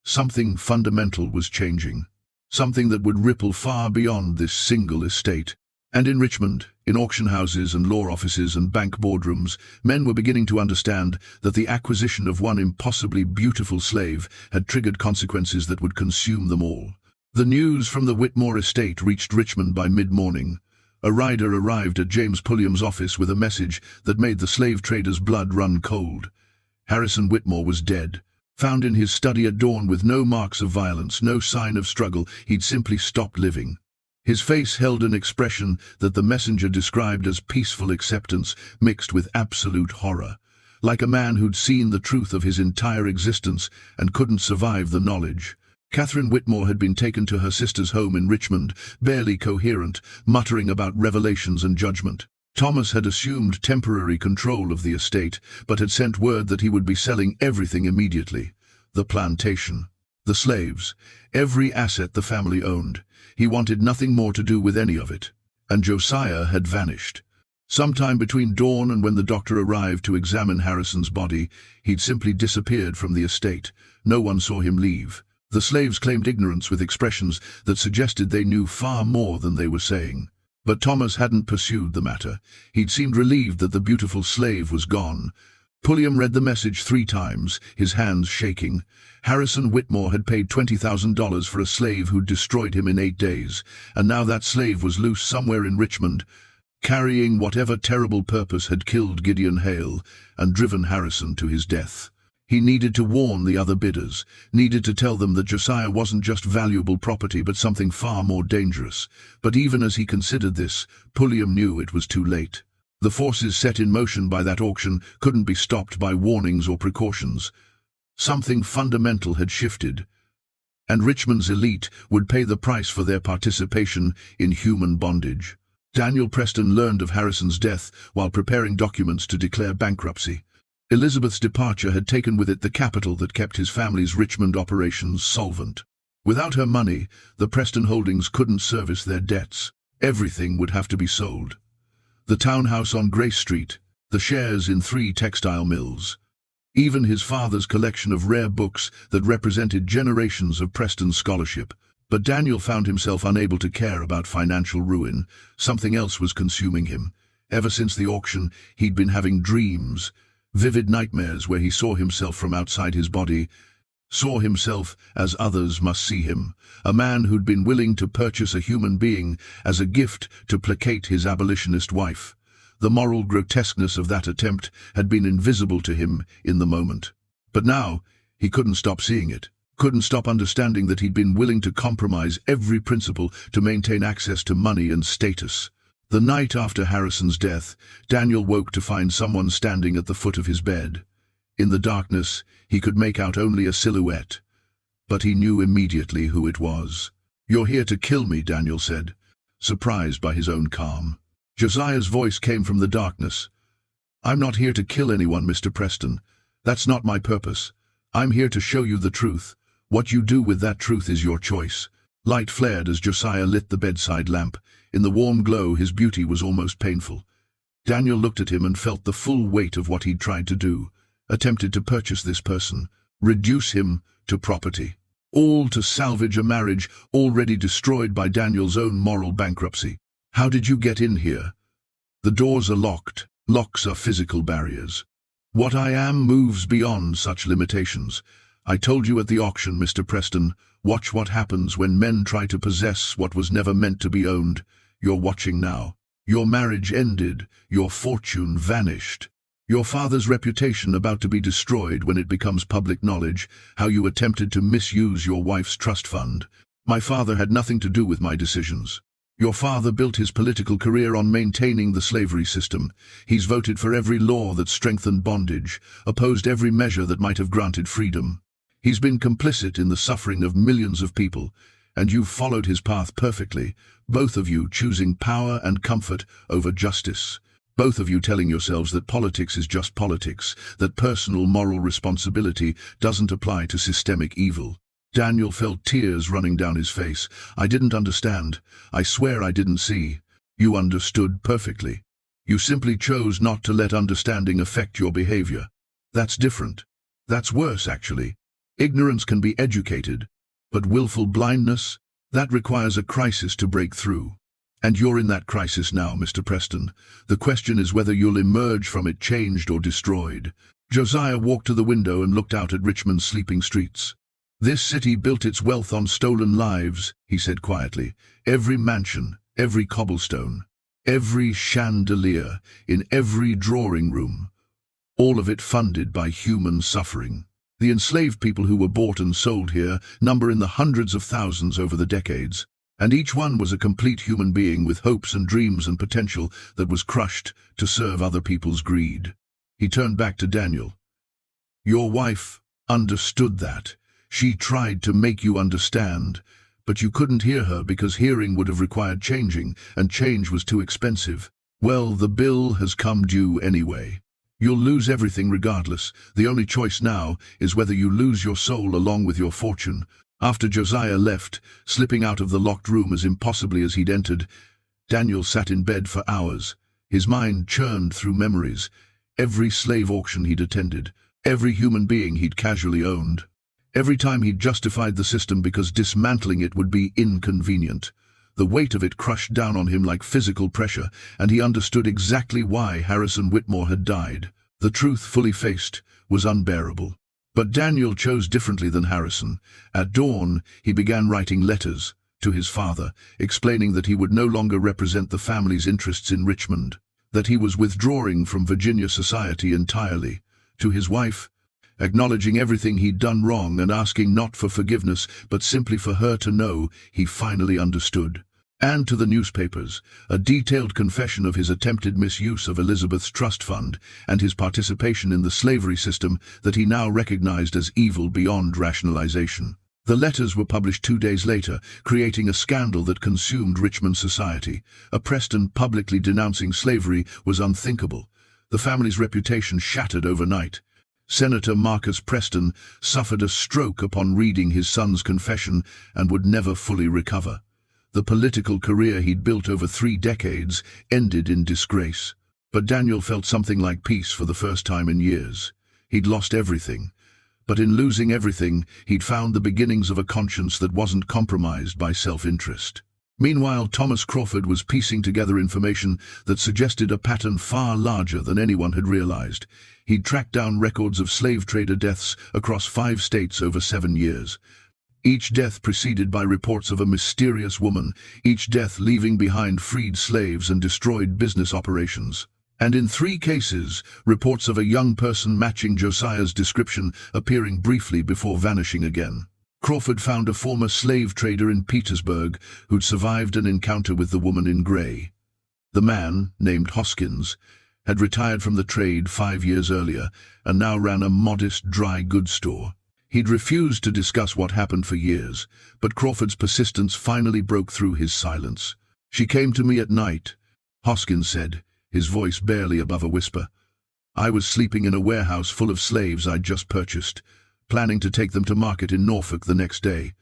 Something fundamental was changing. Something that would ripple far beyond this single estate. And in Richmond, in auction houses and law offices and bank boardrooms, men were beginning to understand that the acquisition of one impossibly beautiful slave had triggered consequences that would consume them all. The news from the Whitmore estate reached Richmond by mid-morning. A rider arrived at James Pulliam's office with a message that made the slave trader's blood run cold. Harrison Whitmore was dead, found in his study at dawn with no marks of violence, no sign of struggle. He'd simply stopped living. His face held an expression that the messenger described as peaceful acceptance mixed with absolute horror, like a man who'd seen the truth of his entire existence and couldn't survive the knowledge. Catherine Whitmore had been taken to her sister's home in Richmond, barely coherent, muttering about revelations and judgment. Thomas had assumed temporary control of the estate, but had sent word that he would be selling everything immediately. The plantation, the slaves, every asset the family owned. He wanted nothing more to do with any of it. And Josiah had vanished. Sometime between dawn and when the doctor arrived to examine Harrison's body, he'd simply disappeared from the estate. No one saw him leave. The slaves claimed ignorance with expressions that suggested they knew far more than they were saying. But Thomas hadn't pursued the matter. He'd seemed relieved that the beautiful slave was gone. Pulliam read the message 3 times, his hands shaking. Harrison Whitmore had paid $20,000 for a slave who'd destroyed him in 8 days, and now that slave was loose somewhere in Richmond, carrying whatever terrible purpose had killed Gideon Hale and driven Harrison to his death. He needed to warn the other bidders, needed to tell them that Josiah wasn't just valuable property but something far more dangerous. But even as he considered this, Pulliam knew it was too late. The forces set in motion by that auction couldn't be stopped by warnings or precautions. Something fundamental had shifted, and Richmond's elite would pay the price for their participation in human bondage. Daniel Preston learned of Harrison's death while preparing documents to declare bankruptcy. Elizabeth's departure had taken with it the capital that kept his family's Richmond operations solvent. Without her money, the Preston holdings couldn't service their debts. Everything would have to be sold. The townhouse on Grace Street, the shares in 3 textile mills, even his father's collection of rare books that represented generations of Preston scholarship. But Daniel found himself unable to care about financial ruin. Something else was consuming him. Ever since the auction, he'd been having dreams, vivid nightmares where he saw himself from outside his body, saw himself as others must see him, a man who'd been willing to purchase a human being as a gift to placate his abolitionist wife. The moral grotesqueness of that attempt had been invisible to him in the moment. But now, he couldn't stop seeing it, couldn't stop understanding that he'd been willing to compromise every principle to maintain access to money and status. The night after Harrison's death, Daniel woke to find someone standing at the foot of his bed. In the darkness, he could make out only a silhouette, but he knew immediately who it was. "You're here to kill me," Daniel said, surprised by his own calm. Josiah's voice came from the darkness. "I'm not here to kill anyone, Mr. Preston. That's not my purpose. I'm here to show you the truth. What you do with that truth is your choice." Light flared as Josiah lit the bedside lamp. In the warm glow, his beauty was almost painful. Daniel looked at him and felt the full weight of what he'd tried to do, attempted to purchase this person, reduce him to property, all to salvage a marriage already destroyed by Daniel's own moral bankruptcy. "How did you get in here?" "The doors are locked. Locks are physical barriers. What I am moves beyond such limitations. I told you at the auction, Mr. Preston, watch what happens when men try to possess what was never meant to be owned. You're watching now. Your marriage ended, your fortune vanished. Your father's reputation about to be destroyed when it becomes public knowledge, how you attempted to misuse your wife's trust fund. My father had nothing to do with my decisions. Your father built his political career on maintaining the slavery system. He's voted for every law that strengthened bondage, opposed every measure that might have granted freedom. He's been complicit in the suffering of millions of people, and you've followed his path perfectly, both of you choosing power and comfort over justice. Both of you telling yourselves that politics is just politics, that personal moral responsibility doesn't apply to systemic evil. Daniel felt tears running down his face. I didn't understand. I swear I didn't see. You understood perfectly. You simply chose not to let understanding affect your behavior. That's different. That's worse, actually. Ignorance can be educated, but willful blindness, that requires a crisis to break through. And you're in that crisis now, Mr. Preston. The question is whether you'll emerge from it changed or destroyed. Josiah walked to the window and looked out at Richmond's sleeping streets. This city built its wealth on stolen lives, he said quietly. Every mansion, every cobblestone, every chandelier, in every drawing room, all of it funded by human suffering. The enslaved people who were bought and sold here number in the hundreds of thousands over the decades, and each one was a complete human being with hopes and dreams and potential that was crushed to serve other people's greed. He turned back to Daniel. Your wife understood that. She tried to make you understand, but you couldn't hear her because hearing would have required changing, and change was too expensive. Well, the bill has come due anyway. You'll lose everything regardless. The only choice now is whether you lose your soul along with your fortune. After Josiah left, slipping out of the locked room as impossibly as he'd entered, Daniel sat in bed for hours. His mind churned through memories. Every slave auction he'd attended, every human being he'd casually owned. Every time he'd justified the system because dismantling it would be inconvenient. The weight of it crushed down on him like physical pressure, and he understood exactly why Harrison Whitmore had died. The truth, fully faced, was unbearable. But Daniel chose differently than Harrison. At dawn, he began writing letters to his father, explaining that he would no longer represent the family's interests in Richmond, that he was withdrawing from Virginia society entirely. To his wife, acknowledging everything he'd done wrong and asking not for forgiveness, but simply for her to know he finally understood. And to the newspapers, a detailed confession of his attempted misuse of Elizabeth's trust fund and his participation in the slavery system that he now recognized as evil beyond rationalization. The letters were published 2 days later, creating a scandal that consumed Richmond society. A Preston publicly denouncing slavery was unthinkable. The family's reputation shattered overnight. Senator Marcus Preston suffered a stroke upon reading his son's confession and would never fully recover. The political career he'd built over 3 decades ended in disgrace. But Daniel felt something like peace for the first time in years. He'd lost everything. But in losing everything, he'd found the beginnings of a conscience that wasn't compromised by self-interest. Meanwhile, Thomas Crawford was piecing together information that suggested a pattern far larger than anyone had realized. He'd tracked down records of slave trader deaths across 5 states over 7 years. Each death preceded by reports of a mysterious woman, each death leaving behind freed slaves and destroyed business operations. And in 3 cases, reports of a young person matching Josiah's description appearing briefly before vanishing again. Crawford found a former slave trader in Petersburg who'd survived an encounter with the woman in grey. The man, named Hoskins, had retired from the trade 5 years earlier and now ran a modest dry goods store. He'd refused to discuss what happened for years, but Crawford's persistence finally broke through his silence. "She came to me at night," Hoskins said, his voice barely above a whisper. "I was sleeping in a warehouse full of slaves I'd just purchased, planning to take them to market in Norfolk the next day.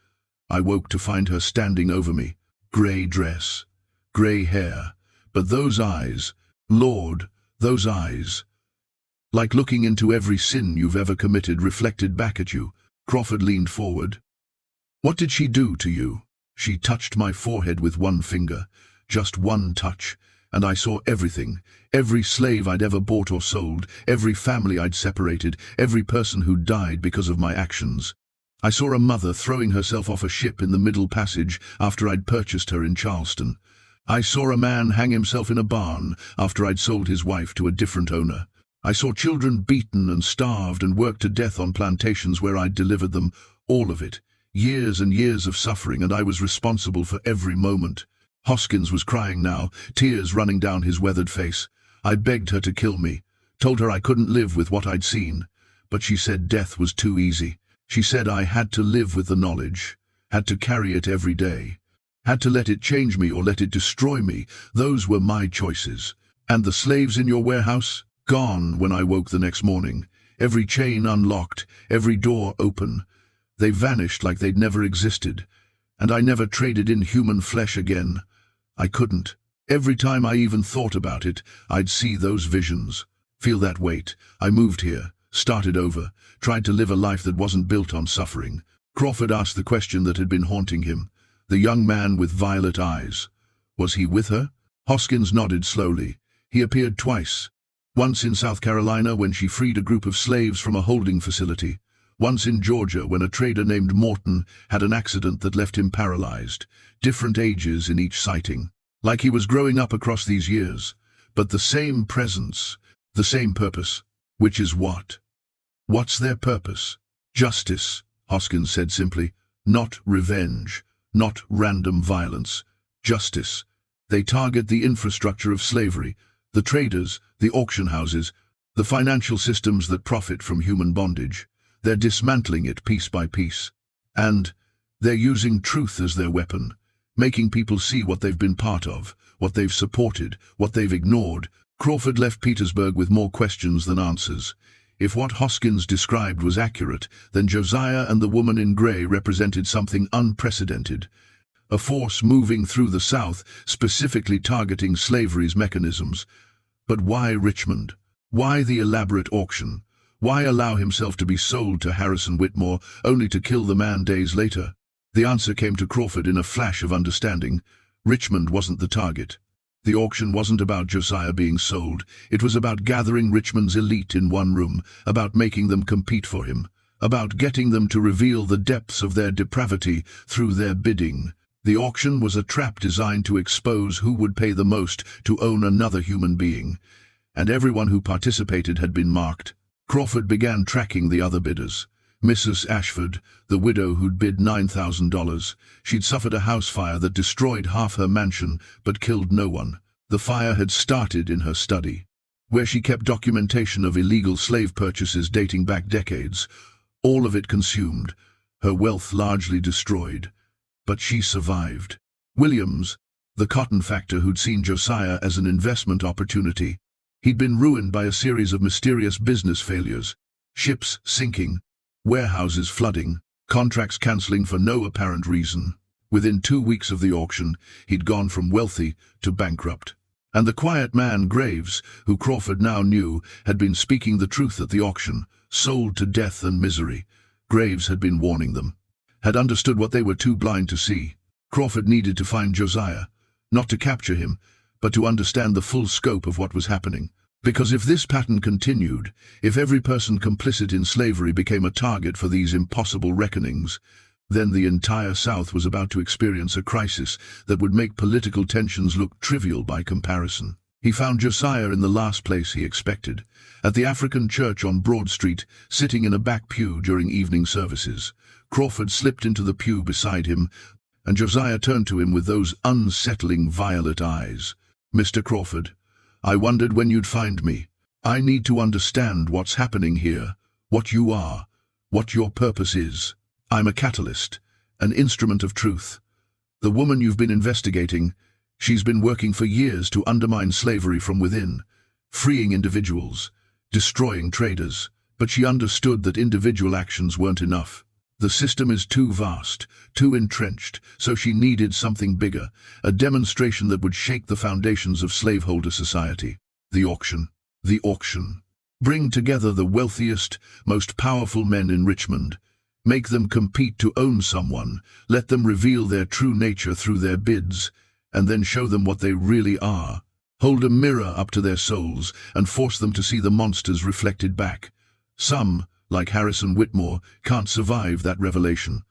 I woke to find her standing over me. Grey dress, grey hair, but those eyes, Lord, those eyes. Like looking into every sin you've ever committed reflected back at you." Crawford leaned forward. "What did she do to you?" "She touched my forehead with one finger, just one touch, and I saw everything, every slave I'd ever bought or sold, every family I'd separated, every person who died because of my actions. I saw a mother throwing herself off a ship in the Middle Passage after I'd purchased her in Charleston. I saw a man hang himself in a barn after I'd sold his wife to a different owner. I saw children beaten and starved and worked to death on plantations where I'd delivered them, all of it. Years and years of suffering, and I was responsible for every moment. Hoskins was crying now, tears running down his weathered face. I begged her to kill me, told her I couldn't live with what I'd seen, but she said death was too easy. She said I had to live with the knowledge, had to carry it every day, had to let it change me or let it destroy me. Those were my choices. And the slaves in your warehouse? Gone when I woke the next morning. Every chain unlocked, every door open. They vanished like they'd never existed. And I never traded in human flesh again. I couldn't. Every time I even thought about it, I'd see those visions, feel that weight. I moved here, started over, tried to live a life that wasn't built on suffering. Crawford asked the question that had been haunting him. The young man with violet eyes. Was he with her? Hoskins nodded slowly. He appeared twice. Once in South Carolina when she freed a group of slaves from a holding facility. Once in Georgia when a trader named Morton had an accident that left him paralyzed. Different ages in each sighting. Like he was growing up across these years. But the same presence, the same purpose. Which is what? What's their purpose? Justice, Hoskins said simply. Not revenge. Not random violence. Justice. They target the infrastructure of slavery, the traders, the auction houses, the financial systems that profit from human bondage. They're dismantling it piece by piece. And they're using truth as their weapon, making people see what they've been part of, what they've supported, what they've ignored. Crawford left Petersburg with more questions than answers. If what Hoskins described was accurate, then Josiah and the woman in grey represented something unprecedented. A force moving through the South, specifically targeting slavery's mechanisms. But why Richmond? Why the elaborate auction? Why allow himself to be sold to Harrison Whitmore, only to kill the man days later? The answer came to Crawford in a flash of understanding. Richmond wasn't the target. The auction wasn't about Josiah being sold. It was about gathering Richmond's elite in one room, about making them compete for him, about getting them to reveal the depths of their depravity through their bidding. The auction was a trap designed to expose who would pay the most to own another human being. And everyone who participated had been marked. Crawford began tracking the other bidders. Mrs. Ashford, the widow who'd bid $9,000. She'd suffered a house fire that destroyed half her mansion, but killed no one. The fire had started in her study, where she kept documentation of illegal slave purchases dating back decades. All of it consumed, her wealth largely destroyed. But she survived. Williams, the cotton factor who'd seen Josiah as an investment opportunity. He'd been ruined by a series of mysterious business failures. Ships sinking, warehouses flooding, contracts cancelling for no apparent reason. Within 2 weeks of the auction, he'd gone from wealthy to bankrupt. And the quiet man, Graves, who Crawford now knew, had been speaking the truth at the auction, sold to death and misery. Graves had been warning them, had understood what they were too blind to see. Crawford needed to find Josiah, not to capture him, but to understand the full scope of what was happening. Because if this pattern continued, if every person complicit in slavery became a target for these impossible reckonings, then the entire South was about to experience a crisis that would make political tensions look trivial by comparison. He found Josiah in the last place he expected, at the African church on Broad Street, sitting in a back pew during evening services. Crawford slipped into the pew beside him, and Josiah turned to him with those unsettling violet eyes. "Mr. Crawford, I wondered when you'd find me. I need to understand what's happening here, what you are, what your purpose is. I'm a catalyst, an instrument of truth. The woman you've been investigating, she's been working for years to undermine slavery from within, freeing individuals, destroying traders. But she understood that individual actions weren't enough. The system is too vast, too entrenched, so she needed something bigger, a demonstration that would shake the foundations of slaveholder society. The auction. The auction. Bring together the wealthiest, most powerful men in Richmond. Make them compete to own someone, let them reveal their true nature through their bids, and then show them what they really are. Hold a mirror up to their souls and force them to see the monsters reflected back. Some, like Harrison Whitmore, can't survive that revelation.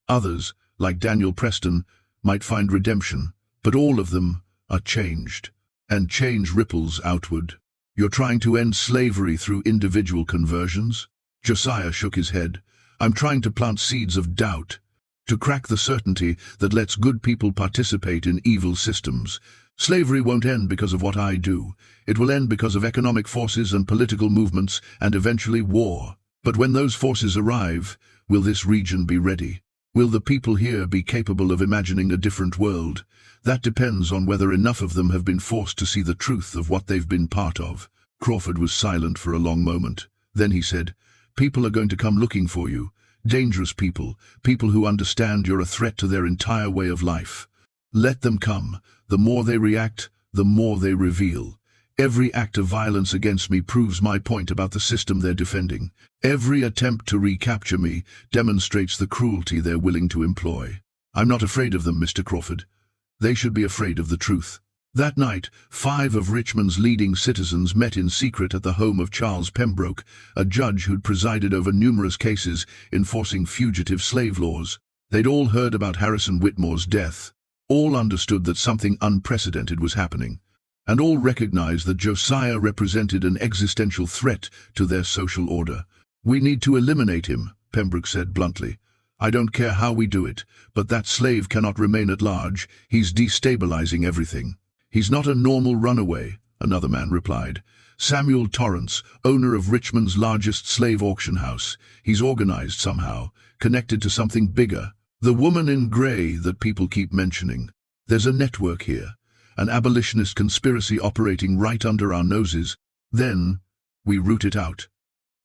Others, like Daniel Preston, might find redemption, but all of them are changed. And change ripples outward. You're trying to end slavery through individual conversions? Josiah shook his head. I'm trying to plant seeds of doubt. to crack the certainty that lets good people participate in evil systems. Slavery won't end because of what I do. It will end because of economic forces and political movements and eventually war. But when those forces arrive, will this region be ready? Will the people here be capable of imagining a different world? That depends on whether enough of them have been forced to see the truth of what they've been part of. Crawford was silent for a long moment. Then he said, "People are going to come looking for you. Dangerous people, people who understand you're a threat to their entire way of life. Let them come. The more they react, the more they reveal. Every act of violence against me proves my point about the system they're defending. Every attempt to recapture me demonstrates the cruelty they're willing to employ. I'm not afraid of them, Mr. Crawford. They should be afraid of the truth." That night, 5 of Richmond's leading citizens met in secret at the home of Charles Pembroke, a judge who'd presided over numerous cases enforcing fugitive slave laws. They'd all heard about Harrison Whitmore's death. All understood that something unprecedented was happening, and all recognized that Josiah represented an existential threat to their social order. "We need to eliminate him," Pembroke said bluntly. "I don't care how we do it, but that slave cannot remain at large. He's destabilizing everything." "He's not a normal runaway," another man replied. "Samuel Torrance, owner of Richmond's largest slave auction house. He's organized somehow, connected to something bigger. The woman in gray that people keep mentioning. There's a network here, an abolitionist conspiracy operating right under our noses. Then, we root it out.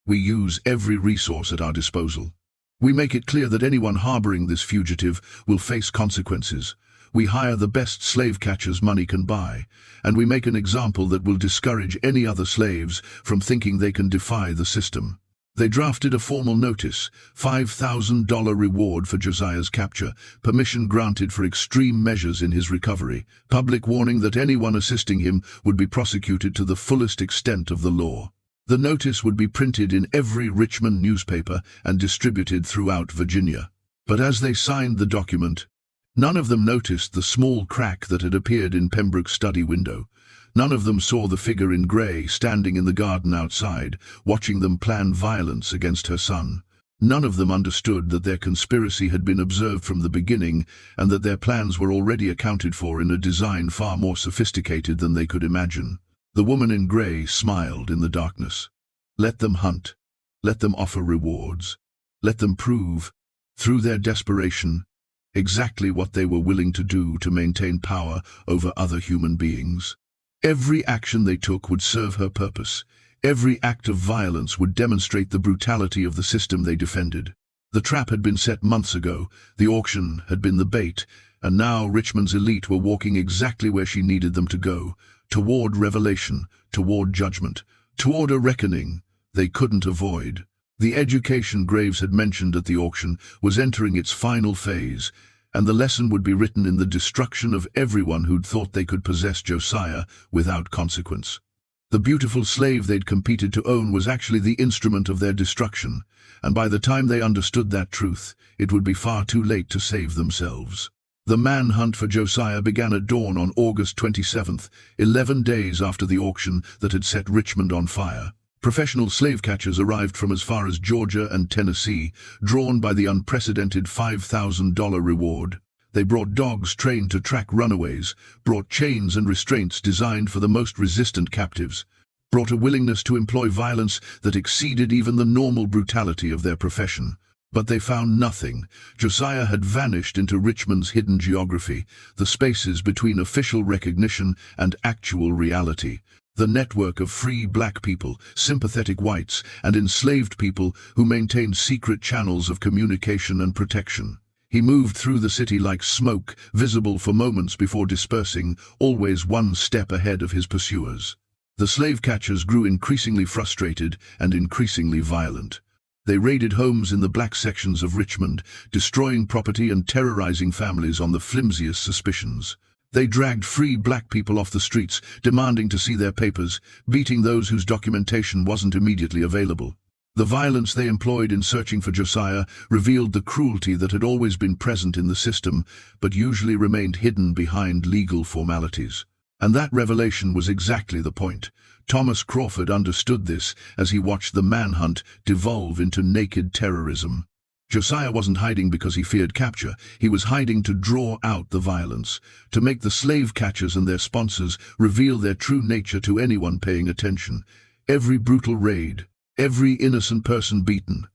We use every resource at our disposal. We make it clear that anyone harboring this fugitive will face consequences. We hire the best slave catchers money can buy, and we make an example that will discourage any other slaves from thinking they can defy the system." They drafted a formal notice, $5,000 reward for Josiah's capture, permission granted for extreme measures in his recovery, public warning that anyone assisting him would be prosecuted to the fullest extent of the law. The notice would be printed in every Richmond newspaper and distributed throughout Virginia. But as they signed the document, none of them noticed the small crack that had appeared in Pembroke's study window. None of them saw the figure in grey standing in the garden outside, watching them plan violence against her son. None of them understood that their conspiracy had been observed from the beginning and that their plans were already accounted for in a design far more sophisticated than they could imagine. The woman in grey smiled in the darkness. Let them hunt. Let them offer rewards. Let them prove, through their desperation, exactly what they were willing to do to maintain power over other human beings. Every action they took would serve her purpose. Every act of violence would demonstrate the brutality of the system they defended. The trap had been set months ago, the auction had been the bait, and now Richmond's elite were walking exactly where she needed them to go, toward revelation, toward judgment, toward a reckoning they couldn't avoid. The education Graves had mentioned at the auction was entering its final phase, and the lesson would be written in the destruction of everyone who'd thought they could possess Josiah without consequence. The beautiful slave they'd competed to own was actually the instrument of their destruction, and by the time they understood that truth, it would be far too late to save themselves. The manhunt for Josiah began at dawn on August 27th, 11 days after the auction that had set Richmond on fire. Professional slave catchers arrived from as far as Georgia and Tennessee, drawn by the unprecedented $5,000 reward. They brought dogs trained to track runaways, brought chains and restraints designed for the most resistant captives, brought a willingness to employ violence that exceeded even the normal brutality of their profession. But they found nothing. Josiah had vanished into Richmond's hidden geography, the spaces between official recognition and actual reality. The network of free black people, sympathetic whites, and enslaved people who maintained secret channels of communication and protection. He moved through the city like smoke, visible for moments before dispersing, always one step ahead of his pursuers. The slave catchers grew increasingly frustrated and increasingly violent. They raided homes in the black sections of Richmond, destroying property and terrorizing families on the flimsiest suspicions. They dragged free black people off the streets, demanding to see their papers, beating those whose documentation wasn't immediately available. The violence they employed in searching for Josiah revealed the cruelty that had always been present in the system, but usually remained hidden behind legal formalities. And that revelation was exactly the point. Thomas Crawford understood this as he watched the manhunt devolve into naked terrorism. Josiah wasn't hiding because he feared capture. He was hiding to draw out the violence, to make the slave catchers and their sponsors reveal their true nature to anyone paying attention. Every brutal raid, every innocent person beaten,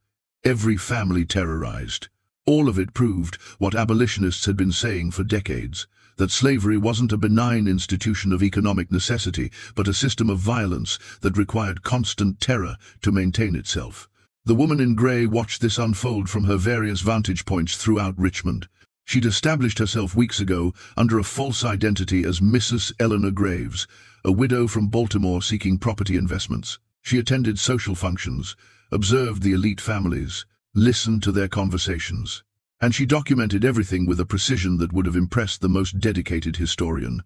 every family terrorized. All of it proved what abolitionists had been saying for decades, that slavery wasn't a benign institution of economic necessity, but a system of violence that required constant terror to maintain itself. The woman in grey watched this unfold from her various vantage points throughout Richmond. She'd established herself weeks ago under a false identity as Mrs. Eleanor Graves, a widow from Baltimore seeking property investments. She attended social functions, observed the elite families, listened to their conversations, and she documented everything with a precision that would have impressed the most dedicated historian.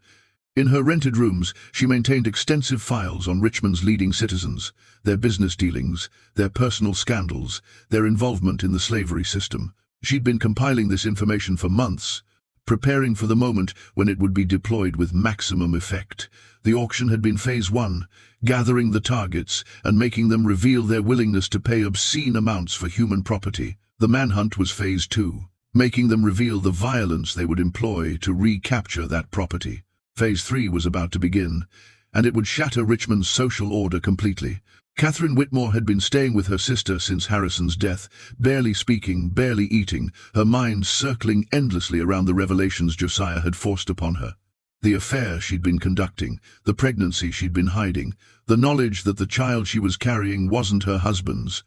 In her rented rooms, she maintained extensive files on Richmond's leading citizens, their business dealings, their personal scandals, their involvement in the slavery system. She'd been compiling this information for months, preparing for the moment when it would be deployed with maximum effect. The auction had been phase 1, gathering the targets and making them reveal their willingness to pay obscene amounts for human property. The manhunt was phase 2, making them reveal the violence they would employ to recapture that property. Phase 3 was about to begin, and it would shatter Richmond's social order completely. Catherine Whitmore had been staying with her sister since Harrison's death, barely speaking, barely eating, her mind circling endlessly around the revelations Josiah had forced upon her. The affair she'd been conducting, the pregnancy she'd been hiding, the knowledge that the child she was carrying wasn't her husband's.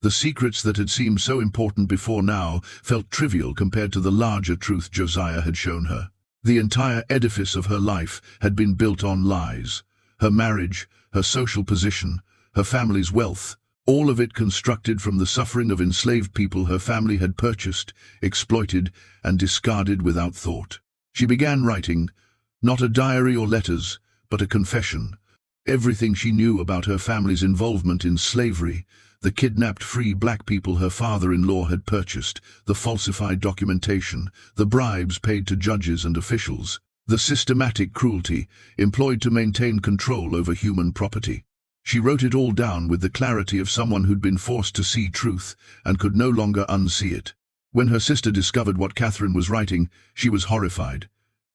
The secrets that had seemed so important before now felt trivial compared to the larger truth Josiah had shown her. The entire edifice of her life had been built on lies. Her marriage, her social position, her family's wealth, all of it constructed from the suffering of enslaved people her family had purchased, exploited, and discarded without thought. She began writing, not a diary or letters, but a confession. Everything she knew about her family's involvement in slavery, the kidnapped free black people her father-in-law had purchased, the falsified documentation, the bribes paid to judges and officials, the systematic cruelty employed to maintain control over human property. She wrote it all down with the clarity of someone who'd been forced to see truth and could no longer unsee it. When her sister discovered what Catherine was writing, she was horrified.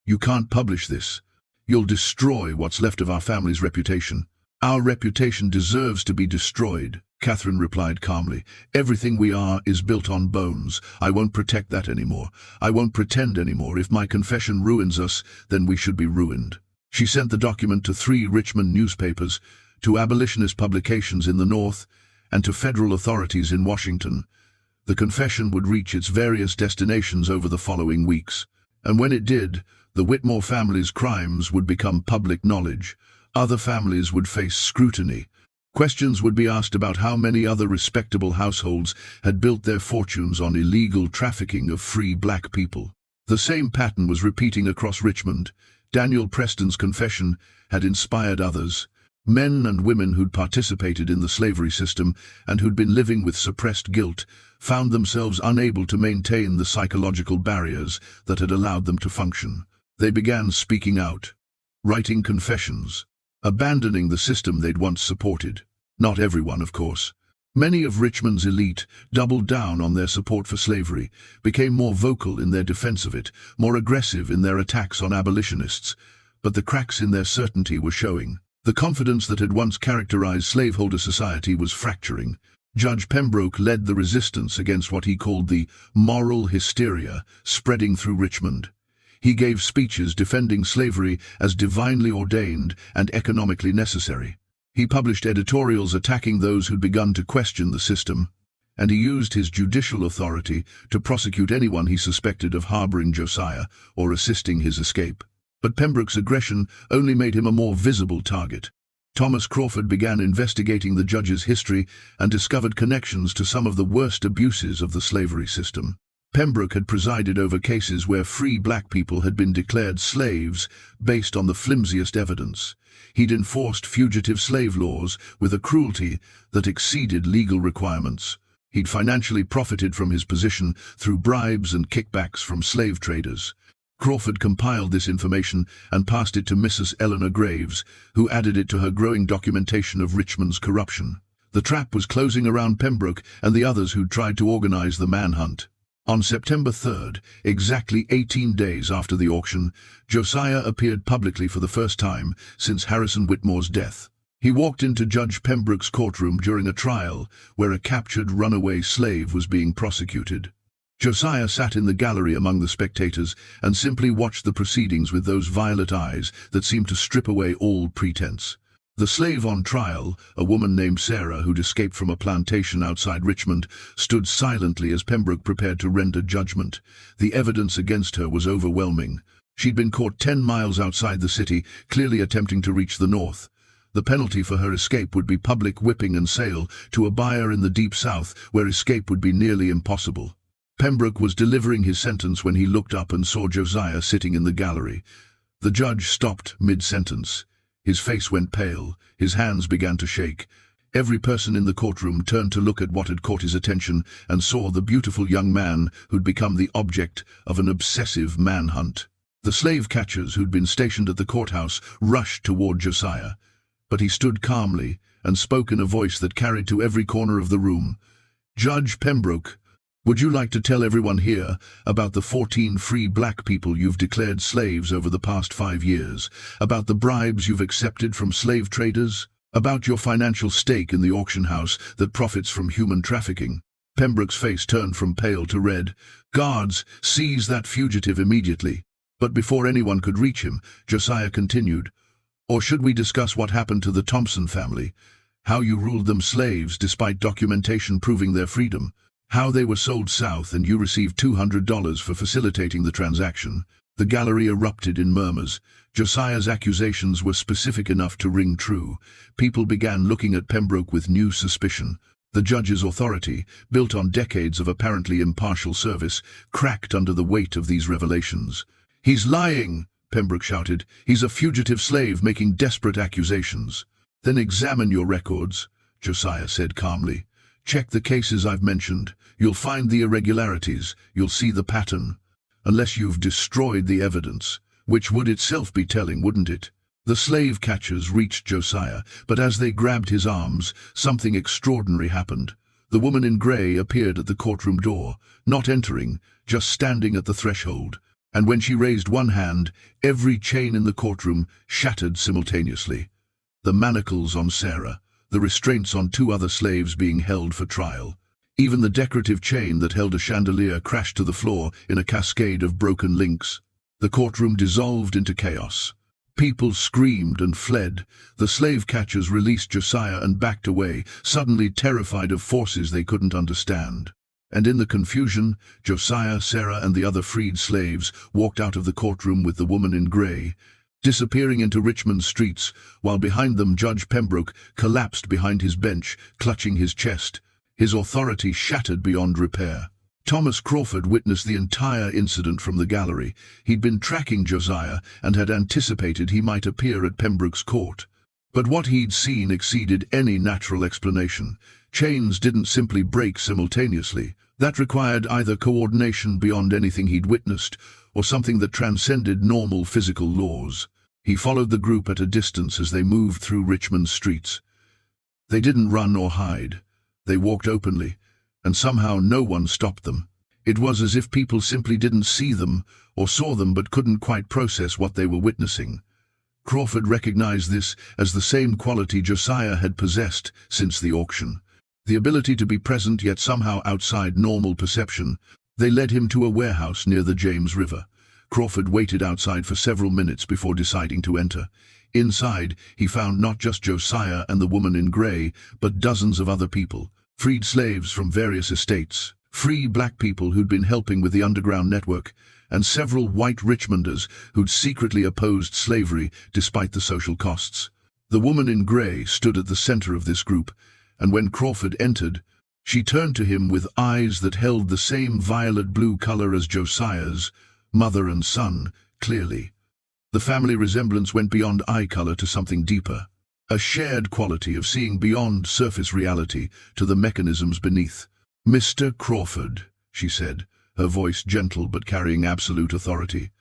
"You can't publish this. You'll destroy what's left of our family's reputation." "Our reputation deserves to be destroyed," Catherine replied calmly. "Everything we are is built on bones. I won't protect that anymore. I won't pretend anymore. If my confession ruins us, then we should be ruined." She sent the document to 3 Richmond newspapers, to abolitionist publications in the North, and to federal authorities in Washington. The confession would reach its various destinations over the following weeks. And when it did, the Whitmore family's crimes would become public knowledge. Other families would face scrutiny. Questions would be asked about how many other respectable households had built their fortunes on illegal trafficking of free black people. The same pattern was repeating across Richmond. Daniel Preston's confession had inspired others. Men and women who'd participated in the slavery system and who'd been living with suppressed guilt found themselves unable to maintain the psychological barriers that had allowed them to function. They began speaking out, writing confessions, abandoning the system they'd once supported. Not everyone, of course. Many of Richmond's elite doubled down on their support for slavery, became more vocal in their defense of it, more aggressive in their attacks on abolitionists. But the cracks in their certainty were showing. The confidence that had once characterized slaveholder society was fracturing. Judge Pembroke led the resistance against what he called the moral hysteria spreading through Richmond. He gave speeches defending slavery as divinely ordained and economically necessary. He published editorials attacking those who'd begun to question the system, and he used his judicial authority to prosecute anyone he suspected of harboring Josiah or assisting his escape. But Pembroke's aggression only made him a more visible target. Thomas Crawford began investigating the judge's history and discovered connections to some of the worst abuses of the slavery system. Pembroke had presided over cases where free black people had been declared slaves based on the flimsiest evidence. He'd enforced fugitive slave laws with a cruelty that exceeded legal requirements. He'd financially profited from his position through bribes and kickbacks from slave traders. Crawford compiled this information and passed it to Mrs. Eleanor Graves, who added it to her growing documentation of Richmond's corruption. The trap was closing around Pembroke and the others who'd tried to organize the manhunt. On September 3rd, exactly 18 days after the auction, Josiah appeared publicly for the first time since Harrison Whitmore's death. He walked into Judge Pembroke's courtroom during a trial where a captured runaway slave was being prosecuted. Josiah sat in the gallery among the spectators and simply watched the proceedings with those violet eyes that seemed to strip away all pretense. The slave on trial, a woman named Sarah who'd escaped from a plantation outside Richmond, stood silently as Pembroke prepared to render judgment. The evidence against her was overwhelming. She'd been caught 10 miles outside the city, clearly attempting to reach the north. The penalty for her escape would be public whipping and sale to a buyer in the deep south, where escape would be nearly impossible. Pembroke was delivering his sentence when he looked up and saw Josiah sitting in the gallery. The judge stopped mid-sentence. His face went pale, his hands began to shake. Every person in the courtroom turned to look at what had caught his attention and saw the beautiful young man who'd become the object of an obsessive manhunt. The slave catchers who'd been stationed at the courthouse rushed toward Josiah, but he stood calmly and spoke in a voice that carried to every corner of the room. "Judge Pembroke, would you like to tell everyone here about the 14 free black people you've declared slaves over the past 5 years, about the bribes you've accepted from slave traders, about your financial stake in the auction house that profits from human trafficking?" Pembroke's face turned from pale to red. "Guards, seize that fugitive immediately." But before anyone could reach him, Josiah continued, "Or should we discuss what happened to the Thompson family? How you ruled them slaves despite documentation proving their freedom? How they were sold south and you received $200 for facilitating the transaction?" The gallery erupted in murmurs. Josiah's accusations were specific enough to ring true. People began looking at Pembroke with new suspicion. The judge's authority, built on decades of apparently impartial service, cracked under the weight of these revelations. "He's lying!" Pembroke shouted. "He's a fugitive slave making desperate accusations." "Then examine your records," Josiah said calmly. "Check the cases I've mentioned. You'll find the irregularities. You'll see the pattern. Unless you've destroyed the evidence, which would itself be telling, wouldn't it?" The slave catchers reached Josiah, but as they grabbed his arms, something extraordinary happened. The woman in grey appeared at the courtroom door, not entering, just standing at the threshold. And when she raised one hand, every chain in the courtroom shattered simultaneously. The manacles on Sarah, the restraints on 2 other slaves being held for trial. Even the decorative chain that held a chandelier crashed to the floor in a cascade of broken links. The courtroom dissolved into chaos. People screamed and fled. The slave catchers released Josiah and backed away, suddenly terrified of forces they couldn't understand. And in the confusion, Josiah, Sarah, and the other freed slaves walked out of the courtroom with the woman in grey, disappearing into Richmond's streets, while behind them Judge Pembroke collapsed behind his bench, clutching his chest, his authority shattered beyond repair. Thomas Crawford witnessed the entire incident from the gallery. He'd been tracking Josiah and had anticipated he might appear at Pembroke's court. But what he'd seen exceeded any natural explanation. Chains didn't simply break simultaneously. That required either coordination beyond anything he'd witnessed, or something that transcended normal physical laws. He followed the group at a distance as they moved through Richmond's streets. They didn't run or hide. They walked openly, and somehow no one stopped them. It was as if people simply didn't see them, or saw them but couldn't quite process what they were witnessing. Crawford recognized this as the same quality Josiah had possessed since the auction. The ability to be present yet somehow outside normal perception. They led him to a warehouse near the James River. Crawford waited outside for several minutes before deciding to enter. Inside, he found not just Josiah and the woman in grey, but dozens of other people, freed slaves from various estates, free black people who'd been helping with the underground network, and several white Richmonders who'd secretly opposed slavery despite the social costs. The woman in grey stood at the center of this group, and when Crawford entered, she turned to him with eyes that held the same violet-blue color as Josiah's, mother and son, clearly. The family resemblance went beyond eye color to something deeper, a shared quality of seeing beyond surface reality to the mechanisms beneath. "Mr. Crawford," she said, her voice gentle but carrying absolute authority.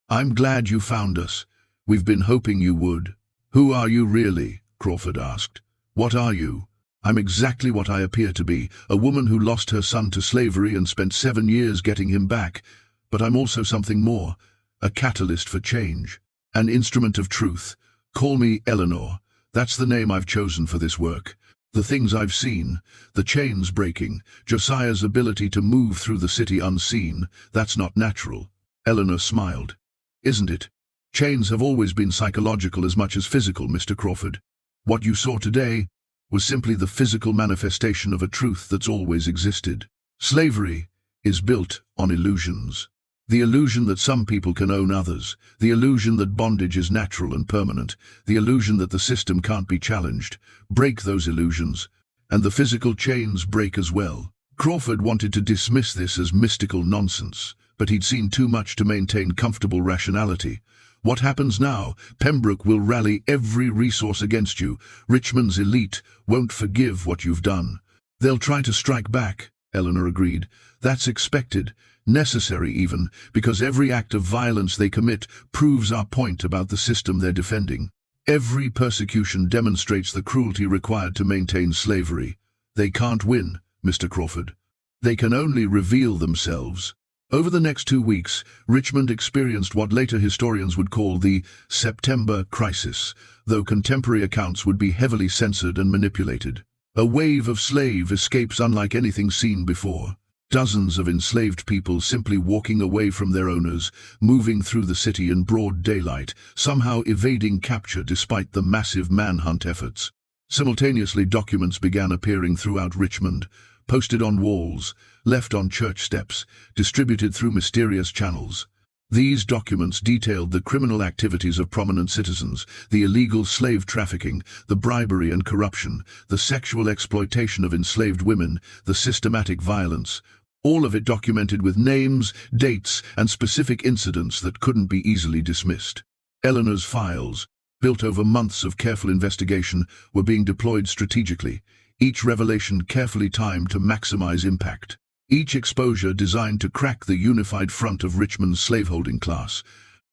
"I'm glad you found us. We've been hoping you would." "Who are you really?" Crawford asked. "What are you?" I'm exactly what I appear to be, a woman who lost her son to slavery and spent 7 years getting him back. But I'm also something more, a catalyst for change, an instrument of truth. Call me Eleanor. That's the name I've chosen for this work. The things I've seen, the chains breaking, Josiah's ability to move through the city unseen, that's not natural. Eleanor smiled. Isn't it? Chains have always been psychological as much as physical, Mr. Crawford. What you saw today was simply the physical manifestation of a truth that's always existed. Slavery is built on illusions. The illusion that some people can own others, the illusion that bondage is natural and permanent, the illusion that the system can't be challenged. Break those illusions, and the physical chains break as well. Crawford wanted to dismiss this as mystical nonsense, but he'd seen too much to maintain comfortable rationality. What happens now? Pembroke will rally every resource against you. Richmond's elite won't forgive what you've done. They'll try to strike back, Eleanor agreed. That's expected. Necessary even, because every act of violence they commit proves our point about the system they're defending. Every persecution demonstrates the cruelty required to maintain slavery. They can't win, Mr. Crawford. They can only reveal themselves. Over the next 2 weeks, Richmond experienced what later historians would call the September Crisis, though contemporary accounts would be heavily censored and manipulated. A wave of slave escapes unlike anything seen before. Dozens of enslaved people simply walking away from their owners, moving through the city in broad daylight, somehow evading capture despite the massive manhunt efforts. Simultaneously, documents began appearing throughout Richmond, posted on walls, left on church steps, distributed through mysterious channels. These documents detailed the criminal activities of prominent citizens, the illegal slave trafficking, the bribery and corruption, the sexual exploitation of enslaved women, the systematic violence. All of it documented with names, dates, and specific incidents that couldn't be easily dismissed. Eleanor's files, built over months of careful investigation, were being deployed strategically, each revelation carefully timed to maximize impact. Each exposure designed to crack the unified front of Richmond's slaveholding class.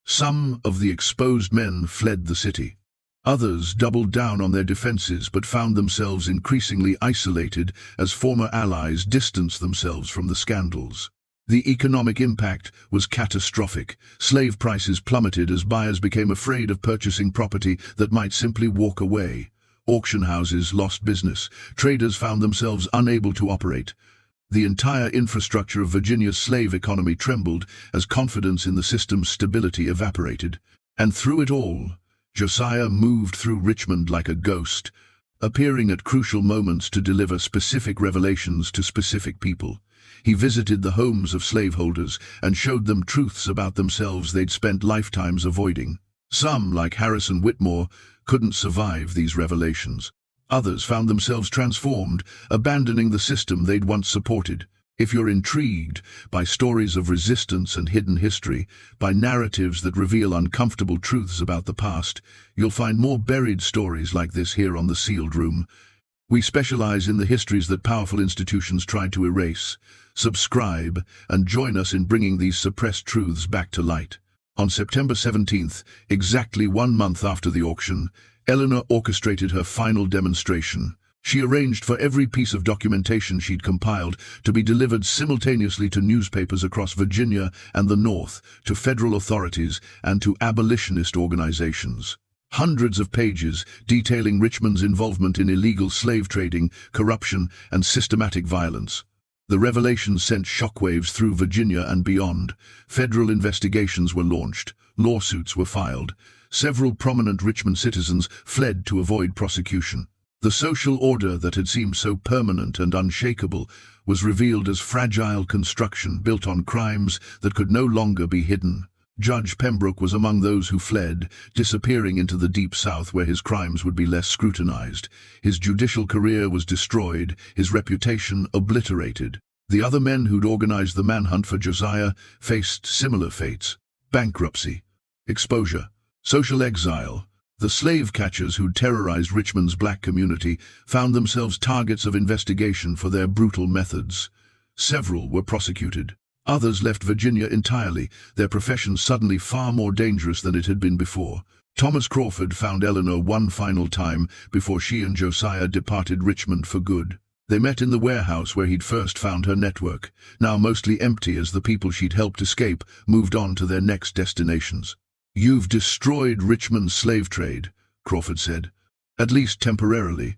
Some of the exposed men fled the city. Others doubled down on their defenses but found themselves increasingly isolated as former allies distanced themselves from the scandals. The economic impact was catastrophic. Slave prices plummeted as buyers became afraid of purchasing property that might simply walk away. Auction houses lost business. Traders found themselves unable to operate. The entire infrastructure of Virginia's slave economy trembled as confidence in the system's stability evaporated. And through it all, Josiah moved through Richmond like a ghost, appearing at crucial moments to deliver specific revelations to specific people. He visited the homes of slaveholders and showed them truths about themselves they'd spent lifetimes avoiding. Some, like Harrison Whitmore, couldn't survive these revelations. Others found themselves transformed, abandoning the system they'd once supported. If you're intrigued by stories of resistance and hidden history, by narratives that reveal uncomfortable truths about the past, you'll find more buried stories like this here on The Sealed Room. We specialize in the histories that powerful institutions tried to erase. Subscribe and join us in bringing these suppressed truths back to light. On September 17th, exactly 1 month after the auction, Eleanor orchestrated her final demonstration. She arranged for every piece of documentation she'd compiled to be delivered simultaneously to newspapers across Virginia and the North, to federal authorities, and to abolitionist organizations. Hundreds of pages detailing Richmond's involvement in illegal slave trading, corruption, and systematic violence. The revelations sent shockwaves through Virginia and beyond. Federal investigations were launched. Lawsuits were filed. Several prominent Richmond citizens fled to avoid prosecution. The social order that had seemed so permanent and unshakable was revealed as fragile construction built on crimes that could no longer be hidden. Judge Pembroke was among those who fled, disappearing into the Deep South where his crimes would be less scrutinized. His judicial career was destroyed, his reputation obliterated. The other men who'd organized the manhunt for Josiah faced similar fates: bankruptcy, exposure, social exile. The slave catchers who'd terrorized Richmond's black community found themselves targets of investigation for their brutal methods. Several were prosecuted. Others left Virginia entirely, their profession suddenly far more dangerous than it had been before. Thomas Crawford found Eleanor one final time before she and Josiah departed Richmond for good. They met in the warehouse where he'd first found her network, now mostly empty as the people she'd helped escape moved on to their next destinations. "You've destroyed Richmond's slave trade," Crawford said, "at least temporarily.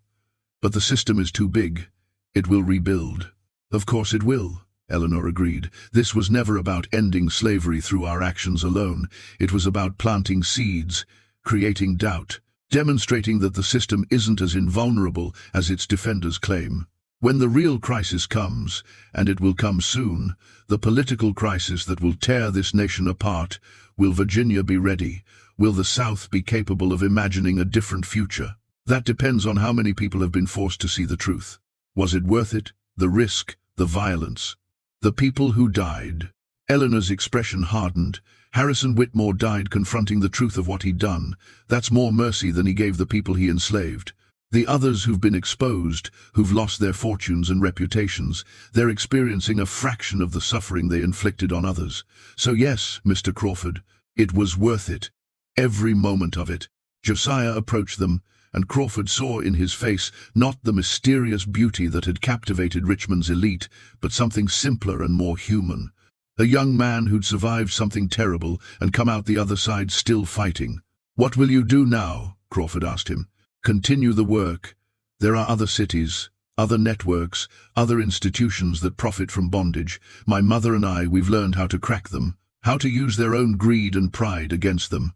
But the system is too big. It will rebuild." "Of course it will," Eleanor agreed. "This was never about ending slavery through our actions alone. It was about planting seeds, creating doubt, demonstrating that the system isn't as invulnerable as its defenders claim. When the real crisis comes, and it will come soon, the political crisis that will tear this nation apart, will Virginia be ready? Will the South be capable of imagining a different future? That depends on how many people have been forced to see the truth. Was it worth it? The risk, the violence, the people who died." Eleanor's expression hardened. "Harrison Whitmore died confronting the truth of what he'd done. That's more mercy than he gave the people he enslaved. The others who've been exposed, who've lost their fortunes and reputations, they're experiencing a fraction of the suffering they inflicted on others. So yes, Mr. Crawford, it was worth it. Every moment of it." Josiah approached them, and Crawford saw in his face not the mysterious beauty that had captivated Richmond's elite, but something simpler and more human. A young man who'd survived something terrible and come out the other side still fighting. "What will you do now?" Crawford asked him. "Continue the work. There are other cities, other networks, other institutions that profit from bondage. My mother and we've learned how to crack them, how to use their own greed and pride against them.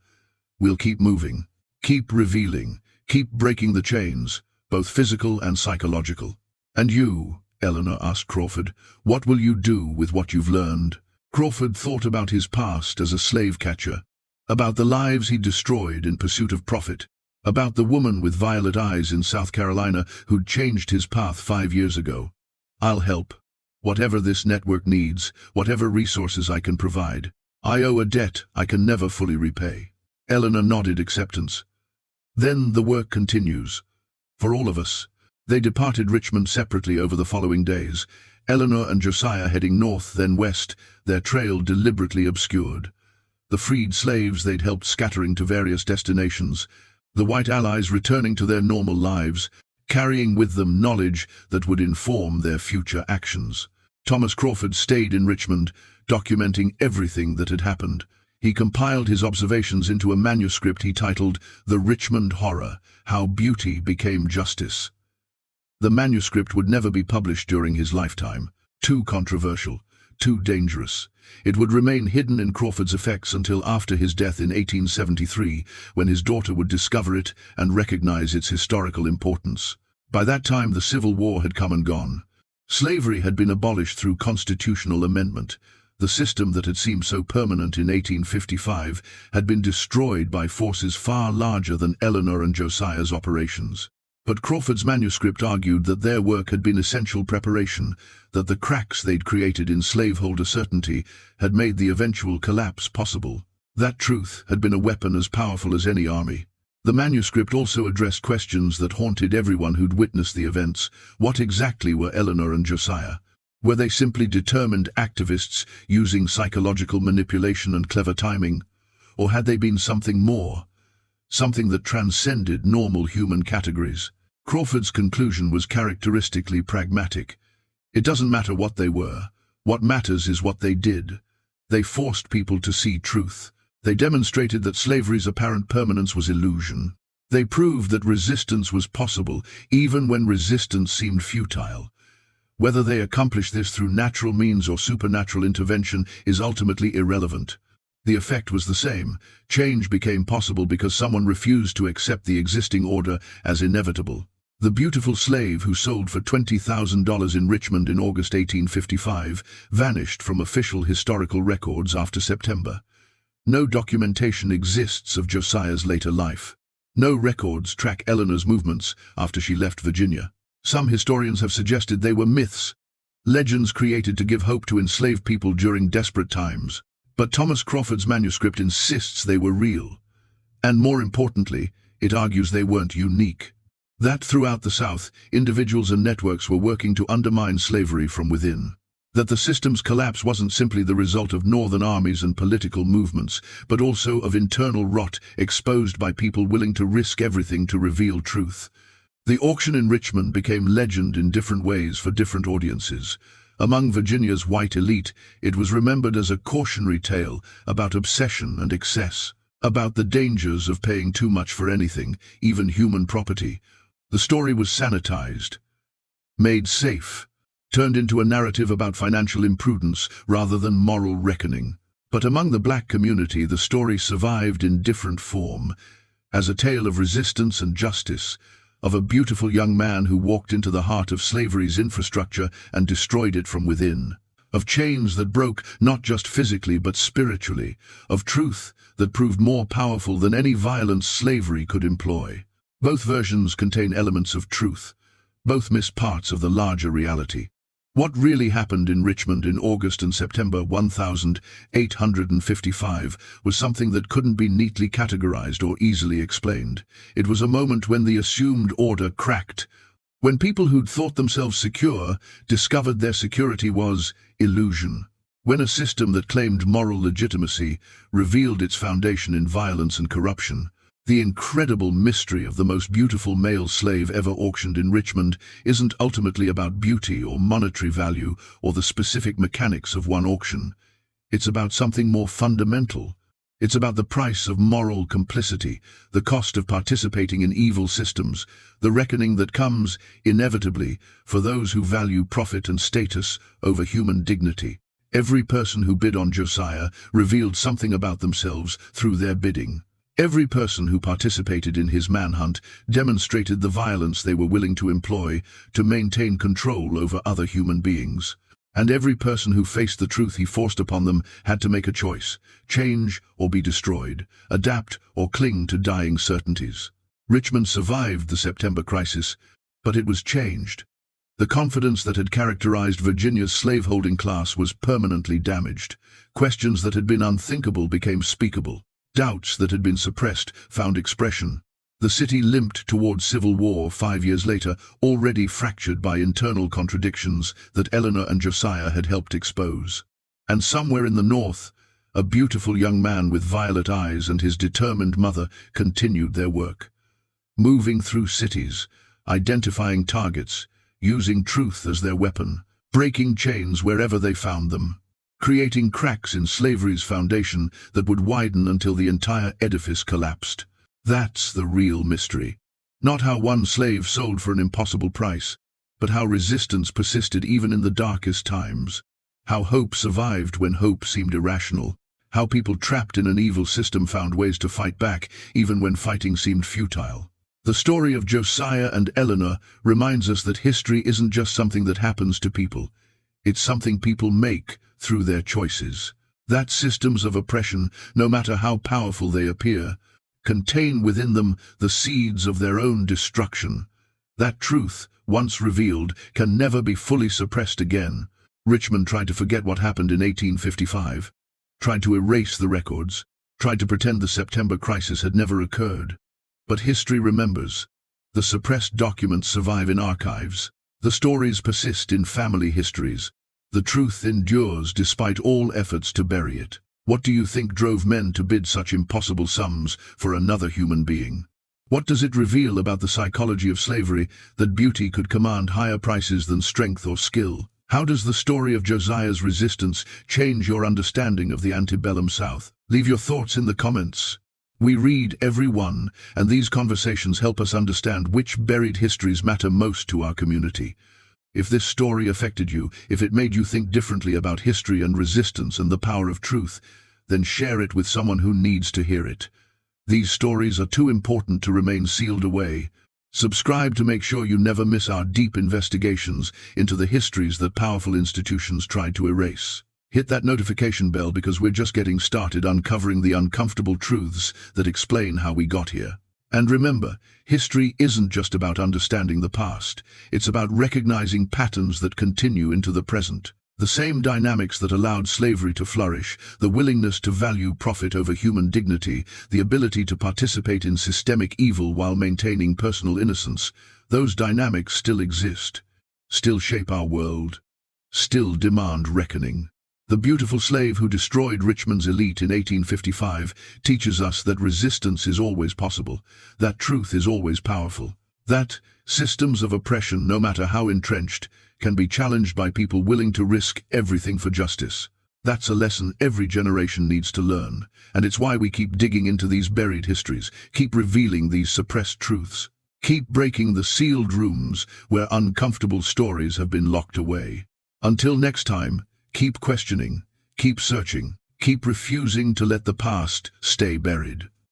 We'll keep moving, keep revealing, keep breaking the chains, both physical and psychological." "And you," Eleanor asked Crawford, "what will you do with what you've learned?" Crawford thought about his past as a slave catcher, about the lives he'd destroyed in pursuit of profit, about the woman with violet eyes in South Carolina who'd changed his path 5 years ago. "I'll help. Whatever this network needs, whatever resources I can provide. I owe a debt I can never fully repay." Eleanor nodded acceptance. "Then the work continues. For all of us." They departed Richmond separately over the following days, Eleanor and Josiah heading north, then west, their trail deliberately obscured. The freed slaves they'd helped scattering to various destinations, the white allies returning to their normal lives, carrying with them knowledge that would inform their future actions. Thomas Crawford stayed in Richmond, documenting everything that had happened. He compiled his observations into a manuscript he titled The Richmond Horror: How Beauty Became Justice. The manuscript would never be published during his lifetime. Too controversial, too dangerous. It would remain hidden in Crawford's effects until after his death in 1873, when his daughter would discover it and recognize its historical importance. By that time, the Civil War had come and gone. Slavery had been abolished through constitutional amendment. The system that had seemed so permanent in 1855 had been destroyed by forces far larger than Eleanor and Josiah's operations. But Crawford's manuscript argued that their work had been essential preparation, that the cracks they'd created in slaveholder certainty had made the eventual collapse possible. That truth had been a weapon as powerful as any army. The manuscript also addressed questions that haunted everyone who'd witnessed the events. What exactly were Eleanor and Josiah? Were they simply determined activists using psychological manipulation and clever timing? Or had they been something more? Something that transcended normal human categories? Crawford's conclusion was characteristically pragmatic. It doesn't matter what they were. What matters is what they did. They forced people to see truth. They demonstrated that slavery's apparent permanence was illusion. They proved that resistance was possible, even when resistance seemed futile. Whether they accomplished this through natural means or supernatural intervention is ultimately irrelevant. The effect was the same. Change became possible because someone refused to accept the existing order as inevitable. The beautiful slave who sold for $20,000 in Richmond in August 1855 vanished from official historical records after September. No documentation exists of Josiah's later life. No records track Eleanor's movements after she left Virginia. Some historians have suggested they were myths, legends created to give hope to enslaved people during desperate times. But Thomas Crawford's manuscript insists they were real. And more importantly, it argues they weren't unique. That throughout the South, individuals and networks were working to undermine slavery from within. That the system's collapse wasn't simply the result of northern armies and political movements, but also of internal rot exposed by people willing to risk everything to reveal truth. The auction in Richmond became legend in different ways for different audiences. Among Virginia's white elite, it was remembered as a cautionary tale about obsession and excess, about the dangers of paying too much for anything, even human property. The story was sanitized, made safe, turned into a narrative about financial imprudence rather than moral reckoning. But among the black community, the story survived in different form, as a tale of resistance and justice, of a beautiful young man who walked into the heart of slavery's infrastructure and destroyed it from within, of chains that broke not just physically but spiritually, of truth that proved more powerful than any violence slavery could employ. Both versions contain elements of truth. Both miss parts of the larger reality. What really happened in Richmond in August and September 1855 was something that couldn't be neatly categorized or easily explained. It was a moment when the assumed order cracked, when people who'd thought themselves secure discovered their security was illusion, when a system that claimed moral legitimacy revealed its foundation in violence and corruption. The incredible mystery of the most beautiful male slave ever auctioned in Richmond isn't ultimately about beauty or monetary value or the specific mechanics of one auction. It's about something more fundamental. It's about the price of moral complicity, the cost of participating in evil systems, the reckoning that comes, inevitably, for those who value profit and status over human dignity. Every person who bid on Josiah revealed something about themselves through their bidding. Every person who participated in his manhunt demonstrated the violence they were willing to employ to maintain control over other human beings. And every person who faced the truth he forced upon them had to make a choice: change or be destroyed, adapt or cling to dying certainties. Richmond survived the September crisis, but it was changed. The confidence that had characterized Virginia's slaveholding class was permanently damaged. Questions that had been unthinkable became speakable. Doubts that had been suppressed found expression. The city limped toward civil war 5 years later, already fractured by internal contradictions that Eleanor and Josiah had helped expose. And somewhere in the north, a beautiful young man with violet eyes and his determined mother continued their work. Moving through cities, identifying targets, using truth as their weapon, breaking chains wherever they found them, creating cracks in slavery's foundation that would widen until the entire edifice collapsed. That's the real mystery. Not how one slave sold for an impossible price, but how resistance persisted even in the darkest times. How hope survived when hope seemed irrational. How people trapped in an evil system found ways to fight back even when fighting seemed futile. The story of Josiah and Eleanor reminds us that history isn't just something that happens to people. It's something people make through their choices. That systems of oppression, no matter how powerful they appear, contain within them the seeds of their own destruction. That truth, once revealed, can never be fully suppressed again. Richmond tried to forget what happened in 1855, tried to erase the records, tried to pretend the September crisis had never occurred. But history remembers. The suppressed documents survive in archives. The stories persist in family histories. The truth endures despite all efforts to bury it. What do you think drove men to bid such impossible sums for another human being? What does it reveal about the psychology of slavery that beauty could command higher prices than strength or skill? How does the story of Josiah's resistance change your understanding of the antebellum South? Leave your thoughts in the comments. We read every one, and these conversations help us understand which buried histories matter most to our community. If this story affected you, if it made you think differently about history and resistance and the power of truth, then share it with someone who needs to hear it. These stories are too important to remain sealed away. Subscribe to make sure you never miss our deep investigations into the histories that powerful institutions tried to erase. Hit that notification bell because we're just getting started uncovering the uncomfortable truths that explain how we got here. And remember, history isn't just about understanding the past. It's about recognizing patterns that continue into the present. The same dynamics that allowed slavery to flourish, the willingness to value profit over human dignity, the ability to participate in systemic evil while maintaining personal innocence, those dynamics still exist, still shape our world. still demand reckoning. The beautiful slave who destroyed Richmond's elite in 1855 teaches us that resistance is always possible, that truth is always powerful, that systems of oppression, no matter how entrenched, can be challenged by people willing to risk everything for justice. That's a lesson every generation needs to learn, and it's why we keep digging into these buried histories, keep revealing these suppressed truths, keep breaking the sealed rooms where uncomfortable stories have been locked away. Until next time, keep questioning, keep searching, keep refusing to let the past stay buried.